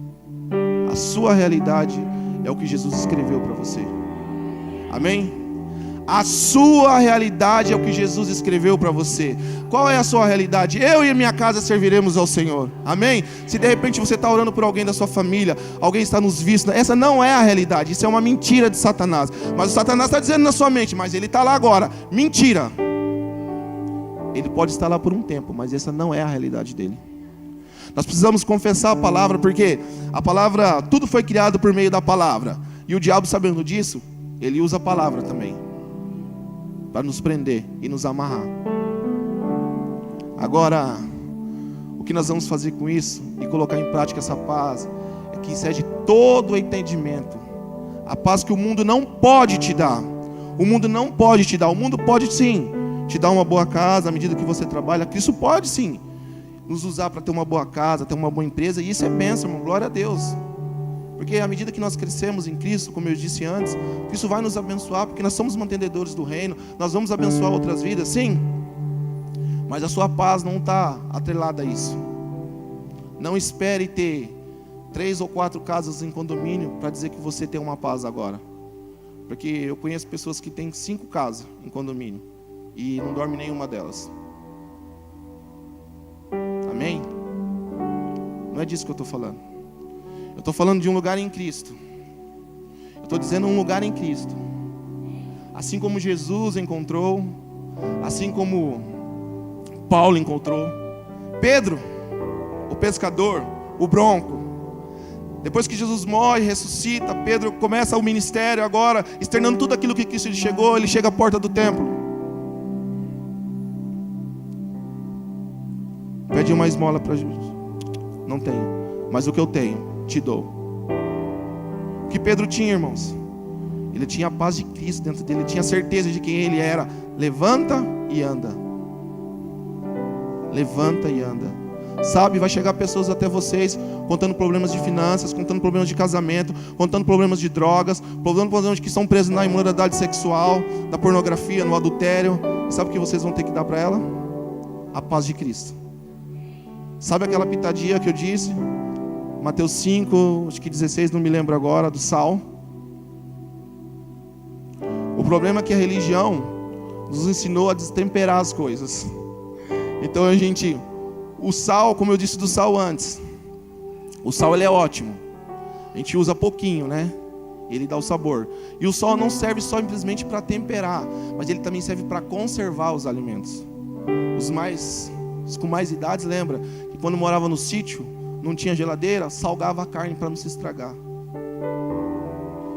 A sua realidade é o que Jesus escreveu para você. Amém? A sua realidade é o que Jesus escreveu para você. Qual é a sua realidade? Eu e a minha casa serviremos ao Senhor. Amém? Se de repente você está orando por alguém da sua família, alguém está nos vistos, essa não é a realidade. Isso é uma mentira de Satanás. Mas o Satanás está dizendo na sua mente: mas ele está lá agora. Mentira. Ele pode estar lá por um tempo, mas essa não é a realidade dele. Nós precisamos confessar a palavra, porque a palavra, tudo foi criado por meio da palavra. E o diabo, sabendo disso, ele usa a palavra também para nos prender e nos amarrar. Agora, o que nós vamos fazer com isso e colocar em prática essa paz é que excede todo o entendimento. A paz que o mundo não pode te dar. O mundo não pode te dar. O mundo pode sim te dar uma boa casa à medida que você trabalha. Cristo pode sim nos usar para ter uma boa casa, ter uma boa empresa, e isso é bênção, irmão. Glória a Deus. Porque à medida que nós crescemos em Cristo, como eu disse antes, Cristo vai nos abençoar, porque nós somos mantenedores do reino, nós vamos abençoar outras vidas, sim. Mas a sua paz não está atrelada a isso. Não espere ter 3 ou 4 casas em condomínio para dizer que você tem uma paz agora. Porque eu conheço pessoas que têm 5 casas em condomínio e não dorme nenhuma delas. Amém? Não é disso que eu estou falando. Eu estou falando de um lugar em Cristo. Eu estou dizendo um lugar em Cristo. Assim como Jesus encontrou, assim como Paulo encontrou, Pedro, o pescador, o bronco. Depois que Jesus morre, ressuscita, Pedro começa o ministério agora, externando tudo aquilo que Cristo chegou. Ele chega à porta do templo. Pede uma esmola para Jesus. Não tenho, mas o que eu tenho te dou. que Pedro tinha, irmãos? Ele tinha a paz de Cristo dentro dele, ele tinha certeza de quem ele era. Levanta e anda. Levanta e anda. Sabe, vai chegar pessoas até vocês contando problemas de finanças, contando problemas de casamento, contando problemas de drogas, contando problemas de que estão presos na imoralidade sexual, na pornografia, no adultério. Sabe o que vocês vão ter que dar para ela? A paz de Cristo. Sabe aquela pitadinha que eu disse? Mateus 5, acho que 16, não me lembro agora, do sal. O problema é que a religião nos ensinou a destemperar as coisas. Então o sal, como eu disse do sal antes, o sal ele é ótimo. A gente usa pouquinho, né? Ele dá o sabor. E o sal não serve só simplesmente para temperar, mas ele também serve para conservar os alimentos. Os com mais idades, lembra que quando morava no sítio, não tinha geladeira, salgava a carne para não se estragar.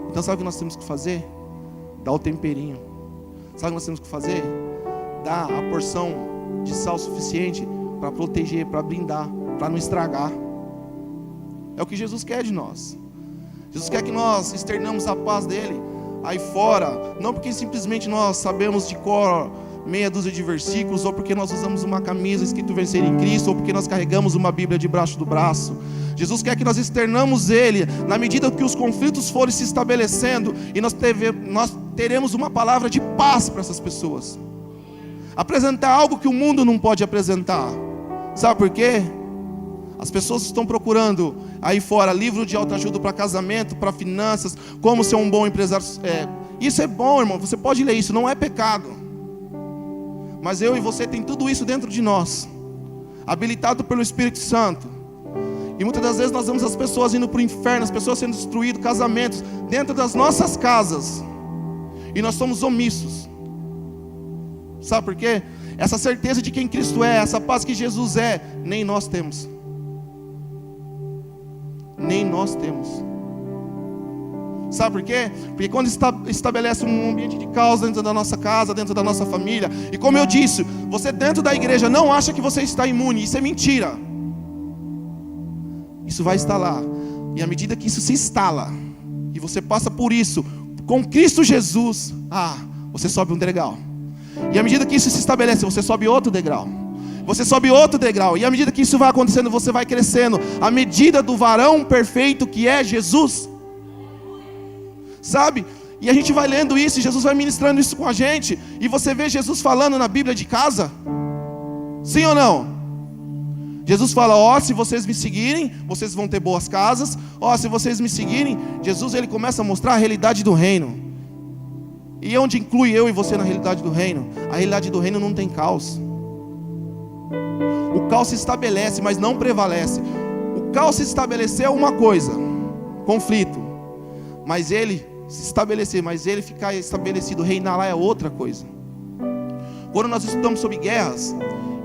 Então sabe o que nós temos que fazer? Dar o temperinho. Sabe o que nós temos que fazer? Dar a porção de sal suficiente para proteger, para blindar, para não estragar. É o que Jesus quer de nós. Jesus quer que nós externamos a paz dele aí fora, não porque simplesmente nós sabemos de cor meia dúzia de versículos, ou porque nós usamos uma camisa escrito vencer em Cristo, ou porque nós carregamos uma Bíblia debaixo do braço. Jesus quer que nós externamos ele na medida que os conflitos forem se estabelecendo, e nós teremos uma palavra de paz para essas pessoas. Apresentar algo que o mundo não pode apresentar. Sabe por quê? As pessoas estão procurando aí fora livro de autoajuda para casamento, para finanças, como ser um bom empresário. Isso é bom, irmão, você pode ler isso, não é pecado. Mas eu e você tem tudo isso dentro de nós, habilitado pelo Espírito Santo. E muitas das vezes nós vemos as pessoas indo para o inferno, as pessoas sendo destruídas, casamentos dentro das nossas casas, e nós somos omissos. Sabe por quê? Essa certeza de quem Cristo é, essa paz que Jesus é, nem nós temos. Nem nós temos. Sabe por quê? Porque quando estabelece um ambiente de caos dentro da nossa casa, dentro da nossa família, e como eu disse, você dentro da igreja não acha que você está imune, isso é mentira. Isso vai instalar. E à medida que isso se instala, e você passa por isso, com Cristo Jesus, você sobe um degrau. E à medida que isso se estabelece, você sobe outro degrau. Você sobe outro degrau. E à medida que isso vai acontecendo, você vai crescendo. À medida do varão perfeito que é Jesus. Sabe? E a gente vai lendo isso, e Jesus vai ministrando isso com a gente. E você vê Jesus falando na Bíblia de casa. Sim ou não? Jesus fala, se vocês me seguirem, vocês vão ter boas casas. Se vocês me seguirem, Jesus ele começa a mostrar a realidade do reino. E onde inclui eu e você na realidade do reino? A realidade do reino não tem caos. O caos se estabelece, mas não prevalece. O caos se estabelecer é uma coisa, conflito. Mas ele se estabelecer, mas ele ficar estabelecido, reinar lá é outra coisa. Quando nós estudamos sobre guerras,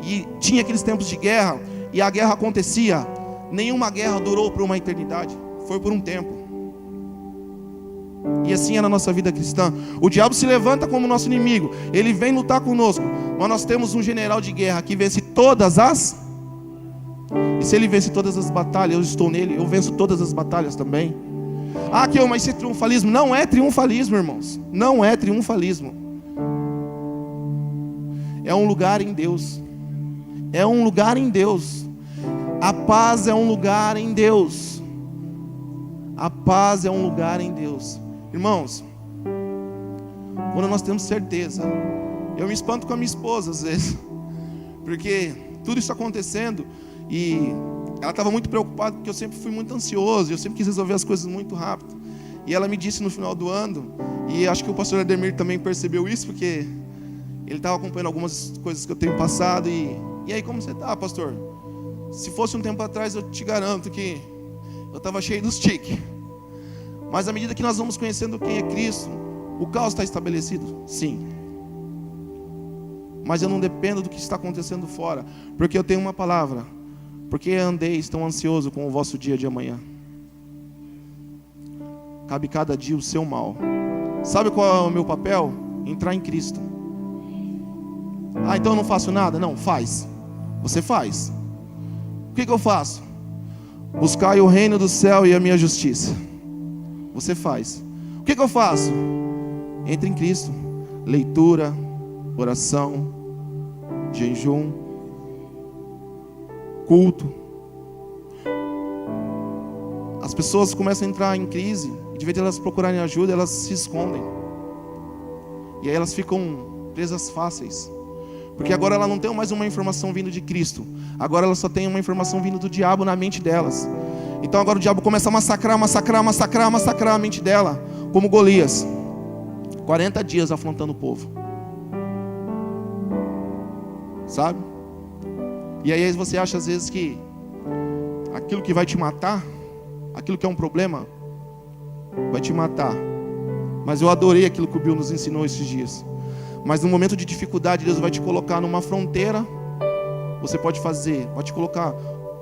e tinha aqueles tempos de guerra, e a guerra acontecia, nenhuma guerra durou por uma eternidade, foi por um tempo. E assim é na nossa vida cristã. O diabo se levanta como nosso inimigo, ele vem lutar conosco, mas nós temos um general de guerra que vence todas as... E se ele vence todas as batalhas, eu estou nele, eu venço todas as batalhas também. Mas isso é triunfalismo. Não é triunfalismo, irmãos. Não é triunfalismo. É um lugar em Deus. É um lugar em Deus. A paz é um lugar em Deus. A paz é um lugar em Deus. Irmãos, quando nós temos certeza, eu me espanto com a minha esposa às vezes, porque tudo isso acontecendo, e ela estava muito preocupada, porque eu sempre fui muito ansioso, eu sempre quis resolver as coisas muito rápido. E ela me disse no final do ano, e acho que o pastor Ademir também percebeu isso, porque ele estava acompanhando algumas coisas que eu tenho passado. E aí, como você está, pastor? Se fosse um tempo atrás, eu te garanto que eu estava cheio dos tiques. Mas à medida que nós vamos conhecendo quem é Cristo, o caos está estabelecido? Sim. Mas eu não dependo do que está acontecendo fora, porque eu tenho uma palavra. Porque andeis tão ansioso com o vosso dia de amanhã? Cabe cada dia o seu mal. Sabe qual é o meu papel? Entrar em Cristo. Então eu não faço nada? Não, faz. Você faz. O que eu faço? Buscai o reino do céu e a minha justiça. você faz. O que eu faço? Entre em Cristo. Leitura, oração, jejum, culto. As pessoas começam a entrar em crise, e de vez de elas procurarem ajuda, elas se escondem. E aí elas ficam presas fáceis. Porque agora ela não tem mais uma informação vindo de Cristo. Agora ela só tem uma informação vindo do diabo na mente delas. Então agora o diabo começa a massacrar a mente dela. Como Golias. 40 dias afrontando o povo. Sabe? E aí você acha às vezes que aquilo que vai te matar, aquilo que é um problema, vai te matar. Mas eu adorei aquilo que o Bill nos ensinou esses dias. Mas no momento de dificuldade, Deus vai te colocar numa fronteira. Você pode te colocar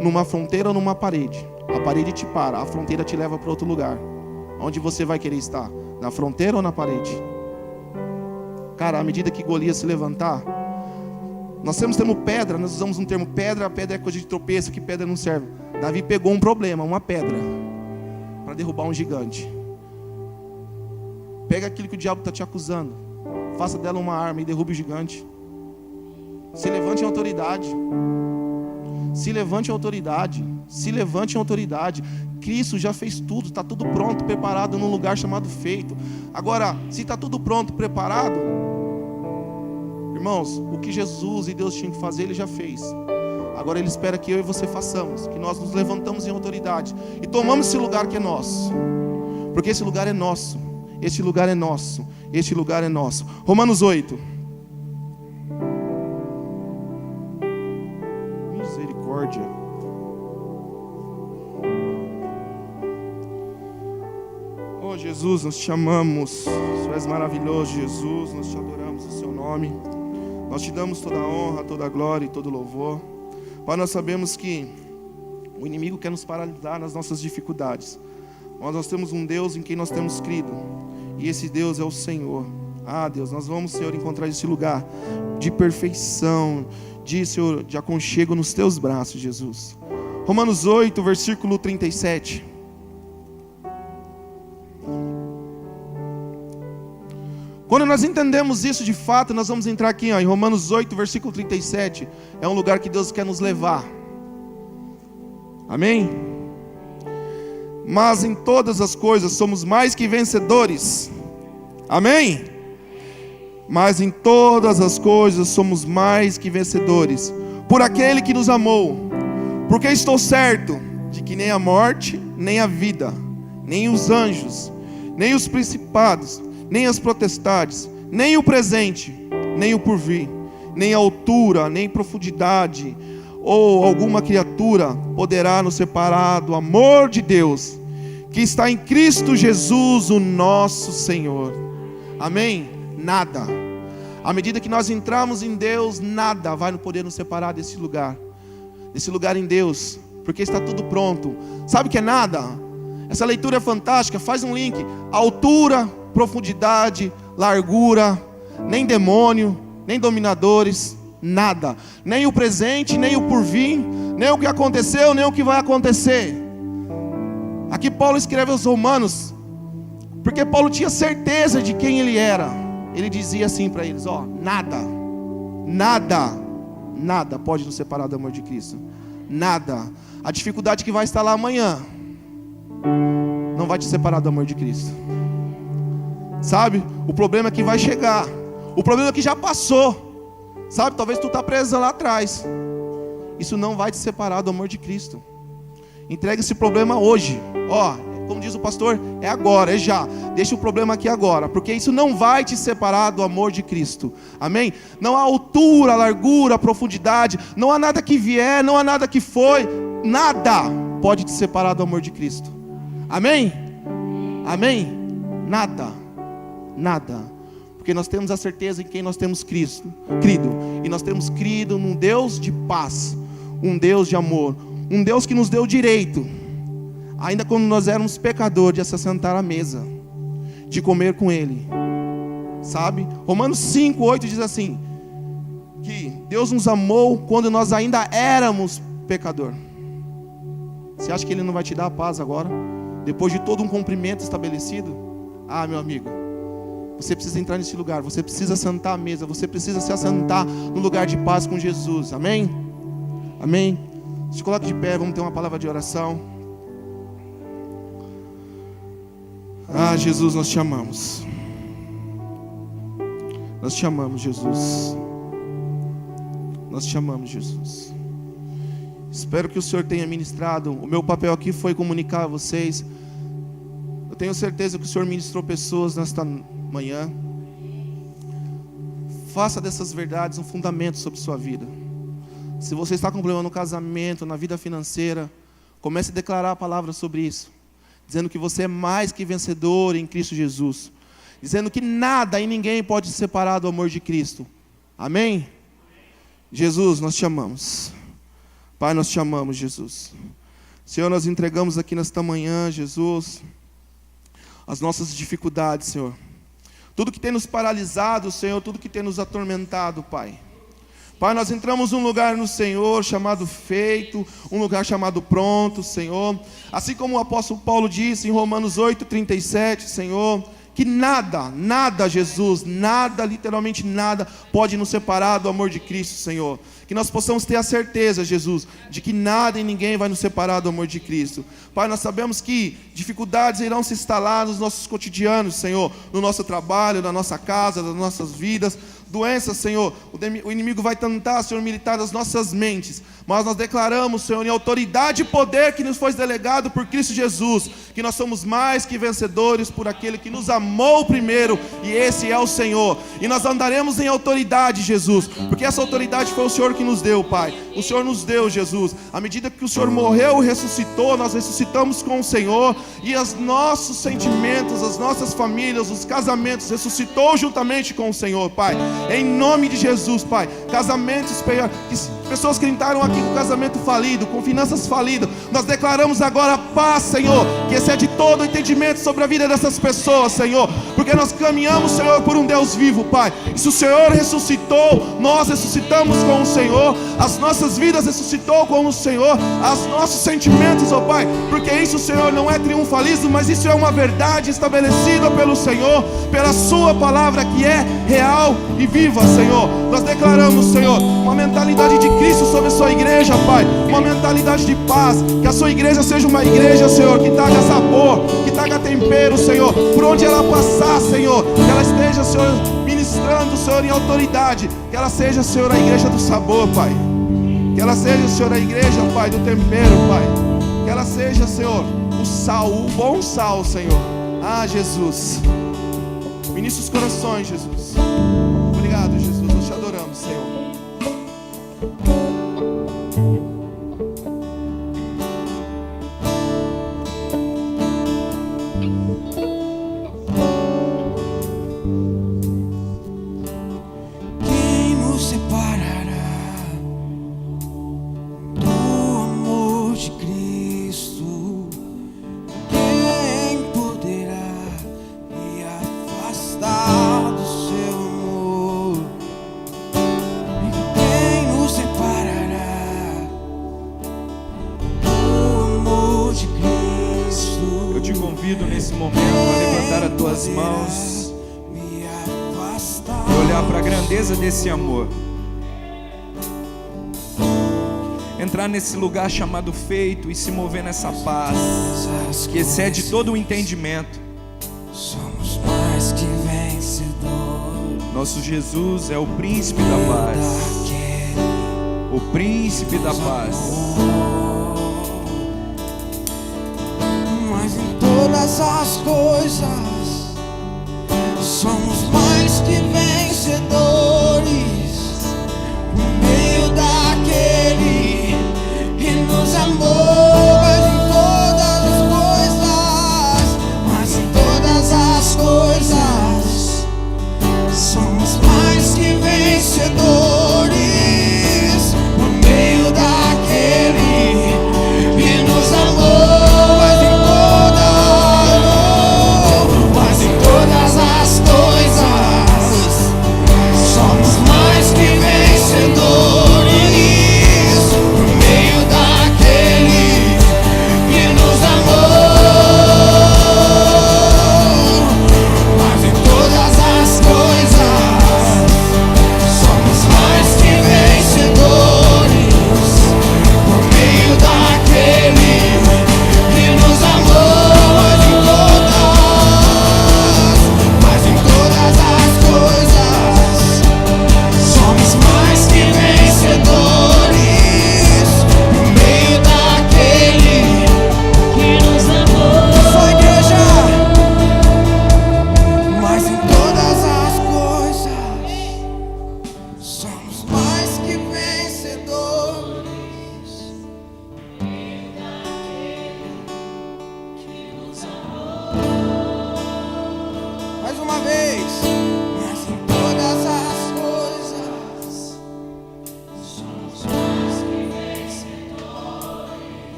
numa fronteira ou numa parede. A parede te para, a fronteira te leva para outro lugar. Onde você vai querer estar? Na fronteira ou na parede? Cara, à medida que Golias se levantar, nós temos termo pedra, nós usamos um termo pedra, a pedra é coisa de tropeço, que pedra não serve. Davi pegou um problema, uma pedra, para derrubar um gigante. Pega aquilo que o diabo está te acusando, faça dela uma arma e derrube o gigante. Se levante em autoridade. Se levante em autoridade. Se levante em autoridade. Cristo já fez tudo, está tudo pronto, preparado num lugar chamado feito. Agora, se está tudo pronto, preparado, irmãos, o que Jesus e Deus tinham que fazer, Ele já fez. Agora Ele espera que eu e você façamos, que nós nos levantamos em autoridade e tomamos esse lugar que é nosso, porque esse lugar é nosso. Este lugar é nosso. Este lugar é nosso. Romanos 8. Misericórdia. Oh Jesus, nós te amamos. Tu és maravilhoso, Jesus. Nós te adoramos o seu nome. Nós te damos toda a honra, toda a glória e todo o louvor. Pai, nós sabemos que o inimigo quer nos paralisar nas nossas dificuldades. Mas nós temos um Deus em quem nós temos crido. E esse Deus é o Senhor. Ah, Deus, nós vamos, Senhor, encontrar esse lugar de perfeição, Senhor, de aconchego nos teus braços, Jesus. Romanos 8, versículo 37. Quando nós entendemos isso de fato, nós vamos entrar aqui, em Romanos 8, versículo 37. É um lugar que Deus quer nos levar. Amém? Mas em todas as coisas somos mais que vencedores. Amém? Mas em todas as coisas somos mais que vencedores por aquele que nos amou. Porque estou certo de que nem a morte, nem a vida, nem os anjos, nem os principados, nem as potestades, nem o presente, nem o porvir, nem a altura, nem profundidade, ou alguma criatura poderá nos separar do amor de Deus, que está em Cristo Jesus, o nosso Senhor. Amém? Nada. À medida que nós entramos em Deus, nada vai poder nos separar desse lugar em Deus, porque está tudo pronto. Sabe o que é nada? Essa leitura é fantástica, faz um link. Altura, profundidade, largura, nem demônio, nem dominadores, nada. Nem o presente, nem o porvir, nem o que aconteceu, nem o que vai acontecer. Aqui Paulo escreve aos Romanos, porque Paulo tinha certeza de quem ele era. Ele dizia assim para eles, nada pode nos separar do amor de Cristo. Nada. A dificuldade que vai estar lá amanhã não vai te separar do amor de Cristo. Sabe? O problema é que vai chegar. O problema é que já passou. Sabe? Talvez tu está preso lá atrás. Isso não vai te separar do amor de Cristo. Entrega esse problema hoje. Como diz o pastor, é agora, é já. Deixa o problema aqui agora, porque isso não vai te separar do amor de Cristo. Amém? Não há altura, largura, profundidade, não há nada que vier, não há nada que foi, nada pode te separar do amor de Cristo. Amém? Amém? Nada. Porque nós temos a certeza em quem nós temos crido. E nós temos crido num Deus de paz, um Deus de amor, um Deus que nos deu direito, ainda quando nós éramos pecadores, de se assentar à mesa, de comer com Ele. Sabe? Romanos 5, 8 diz assim, que Deus nos amou quando nós ainda éramos pecador. Você acha que Ele não vai te dar a paz agora? depois de todo um cumprimento estabelecido, meu amigo, você precisa entrar nesse lugar, você precisa sentar à mesa, você precisa se assentar no lugar de paz com Jesus, amém? Amém? Se coloque de pé, vamos ter uma palavra de oração. Jesus, nós te amamos. Nós te amamos, Jesus. Nós te amamos, Jesus. Espero que o Senhor tenha ministrado. O meu papel aqui foi comunicar a vocês. Eu tenho certeza que o Senhor ministrou pessoas nesta manhã. Faça dessas verdades um fundamento sobre sua vida. Se você está com problema no casamento, na vida financeira, comece a declarar a palavra sobre isso, dizendo que você é mais que vencedor em Cristo Jesus, dizendo que nada e ninguém pode te separar do amor de Cristo. Amém? Jesus, nós te amamos. Pai, nós te amamos, Jesus. Senhor, nós entregamos aqui nesta manhã, Jesus, as nossas dificuldades, Senhor. Tudo que tem nos paralisado, Senhor, tudo que tem nos atormentado, Pai. Pai, nós entramos num lugar no Senhor chamado feito, um lugar chamado pronto, Senhor. Assim como o apóstolo Paulo disse em Romanos 8:37, Senhor, que nada, Jesus, nada, literalmente nada, pode nos separar do amor de Cristo, Senhor. Que nós possamos ter a certeza, Jesus, de que nada e ninguém vai nos separar do amor de Cristo. Pai, nós sabemos que dificuldades irão se instalar nos nossos cotidianos, Senhor, no nosso trabalho, na nossa casa, nas nossas vidas. Doenças, Senhor, o inimigo vai tentar, Senhor, militar nas nossas mentes, mas nós declaramos, Senhor, em autoridade e poder que nos foi delegado por Cristo Jesus, que nós somos mais que vencedores por aquele que nos amou primeiro, e esse é o Senhor. E nós andaremos em autoridade, Jesus, porque essa autoridade foi o Senhor que nos deu, Pai. O Senhor nos deu, Jesus. À medida que o Senhor morreu e ressuscitou, nós ressuscitamos com o Senhor, e os nossos sentimentos, as nossas famílias, os casamentos, ressuscitou juntamente com o Senhor, Pai. Em nome de Jesus, Pai. Casamentos, pessoas que entraram aqui com casamento falido, com finanças falidas, nós declaramos agora paz, Senhor, que excede todo o entendimento sobre a vida dessas pessoas, Senhor, porque nós caminhamos, Senhor, por um Deus vivo, Pai. E se o Senhor ressuscitou, nós ressuscitamos com o Senhor, as nossas vidas ressuscitou com o Senhor, os nossos sentimentos, ó Pai, porque isso, Senhor, não é triunfalismo, mas isso é uma verdade estabelecida pelo Senhor, pela sua palavra que é real e viva, Senhor. Nós declaramos, Senhor, uma mentalidade de Cristo sobre a sua igreja, Pai, uma mentalidade de paz, que a sua igreja seja uma igreja, Senhor, que traga sabor, que traga tempero, Senhor, por onde ela passar, Senhor, que ela esteja, Senhor, ministrando, Senhor, em autoridade, que ela seja, Senhor, a igreja do sabor, Pai, que ela seja, Senhor, a igreja, Pai, do tempero, Pai, que ela seja, Senhor, o sal, o bom sal, Senhor. Jesus, ministra os corações, Jesus. Obrigado, Jesus, nós te adoramos, Senhor. Quem nos separará do amor de Cristo? Quem poderá me afastar do seu amor? Quem nos separará do amor de Cristo? Eu te convido nesse momento a levantar as tuas mãos e olhar para a grandeza desse amor. Entrar nesse lugar chamado feito e se mover nessa paz que excede todo o entendimento. Somos mais que vencedores. Nosso Jesus é o príncipe da paz. O príncipe da paz. Mas em todas as coisas somos mais que vencedores por meio daquele que nos amou. Mas em todas as coisas somos mais que vencedores por meio daquele que nos amou. Mas em todas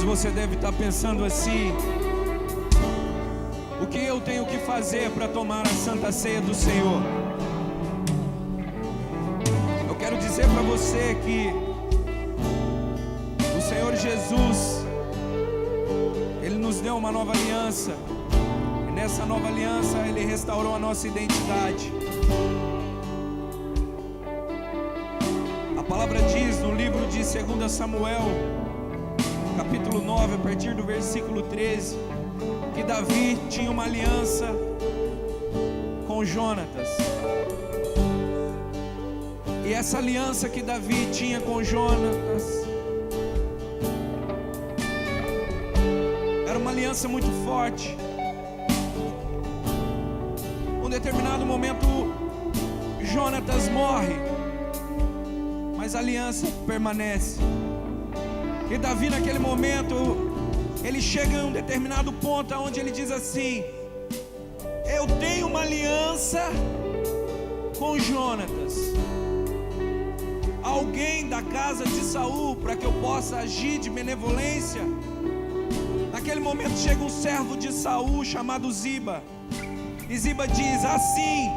você deve estar pensando assim: o que eu tenho que fazer para tomar a Santa Ceia do Senhor? Eu quero dizer para você que o Senhor Jesus, Ele nos deu uma nova aliança, e nessa nova aliança Ele restaurou a nossa identidade. A palavra diz no livro de 2 Samuel, capítulo 9, a partir do versículo 13, que Davi tinha uma aliança com Jonatas. E essa aliança que Davi tinha com Jonatas era uma aliança muito forte. Em determinado momento, Jonatas morre, mas a aliança permanece. E Davi, naquele momento, ele chega em um determinado ponto onde ele diz assim: eu tenho uma aliança com Jonatas, alguém da casa de Saul, para que eu possa agir de benevolência. Naquele momento chega um servo de Saul chamado Ziba, e Ziba diz assim: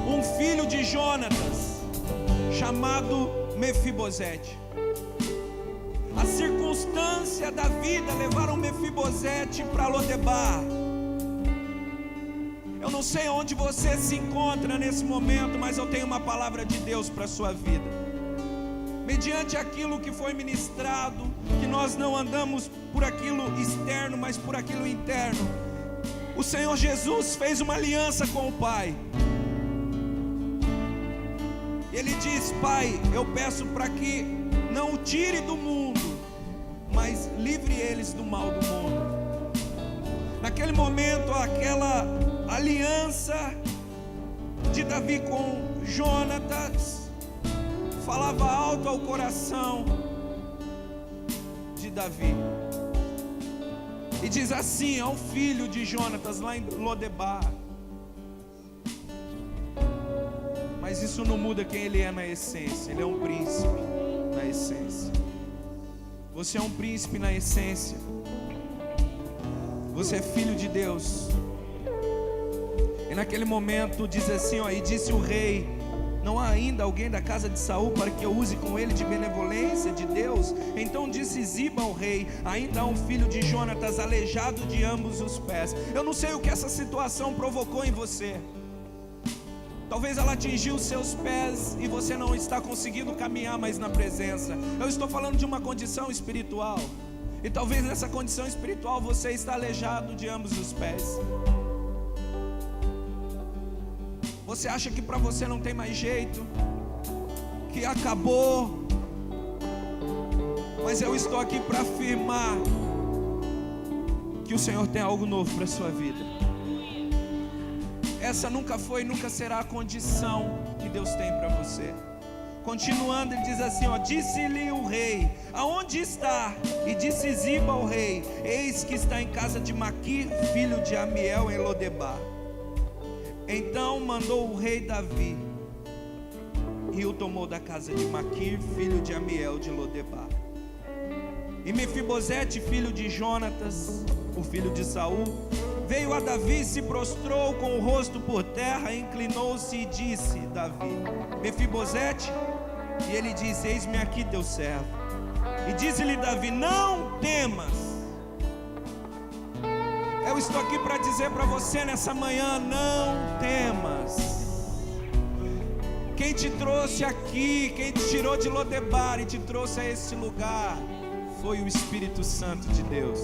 um filho de Jonatas chamado Mefibosete. A circunstância da vida levaram Mefibosete para Lodebar. Eu não sei onde você se encontra nesse momento, mas eu tenho uma palavra de Deus para a sua vida. Mediante aquilo que foi ministrado, que nós não andamos por aquilo externo, mas por aquilo interno. O Senhor Jesus fez uma aliança com o Pai. Ele diz: Pai, eu peço para que não o tire do mundo, mas livre eles do mal do mundo. Naquele momento, aquela aliança de Davi com Jonatas falava alto ao coração de Davi. E diz assim ao filho de Jonatas lá em Lodebar: mas isso não muda quem ele é na essência. Ele é um príncipe na essência. Você é um príncipe na essência. Você é filho de Deus. E naquele momento diz assim, ó: e disse o rei: não há ainda alguém da casa de Saul para que eu use com ele de benevolência de Deus? Então disse Ziba ao rei: ainda há um filho de Jonatas aleijado de ambos os pés. Eu não sei o que essa situação provocou em você. Talvez ela atingiu os seus pés e você não está conseguindo caminhar mais na presença. Eu estou falando de uma condição espiritual. E talvez nessa condição espiritual você está aleijado de ambos os pés. Você acha que para você não tem mais jeito, que acabou. Mas eu estou aqui para afirmar que o Senhor tem algo novo para a sua vida. Essa nunca foi e nunca será a condição que Deus tem para você. Continuando, ele diz assim, ó: disse-lhe o rei: aonde está? E disse Ziba ao rei: eis que está em casa de Maquir, filho de Amiel, em Lodebar. Então mandou o rei Davi, e o tomou da casa de Maquir, filho de Amiel, de Lodebar. E Mefibosete, filho de Jonatas, o filho de Saul, veio a Davi, se prostrou com o rosto por terra, inclinou-se e disse: Davi, Mefibosete? E ele disse: eis-me aqui teu servo. E disse-lhe Davi: não temas. Eu estou aqui para dizer para você nessa manhã: não temas. Quem te trouxe aqui, quem te tirou de Lodebar e te trouxe a esse lugar, foi o Espírito Santo de Deus.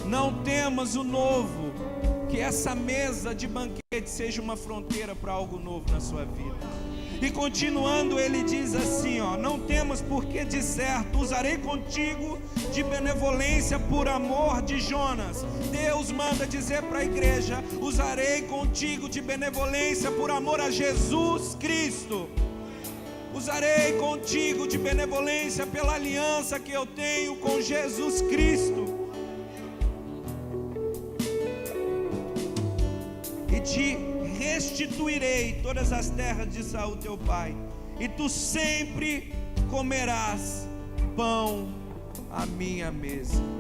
Não temas o novo, que essa mesa de banquete seja uma fronteira para algo novo na sua vida. E continuando, ele diz assim, ó: não temas, porque de certo usarei contigo de benevolência por amor de Jonas. Deus manda dizer para a igreja: usarei contigo de benevolência por amor a Jesus Cristo. Usarei contigo de benevolência pela aliança que eu tenho com Jesus Cristo. E te restituirei todas as terras de Saul teu pai, e tu sempre comerás pão à minha mesa.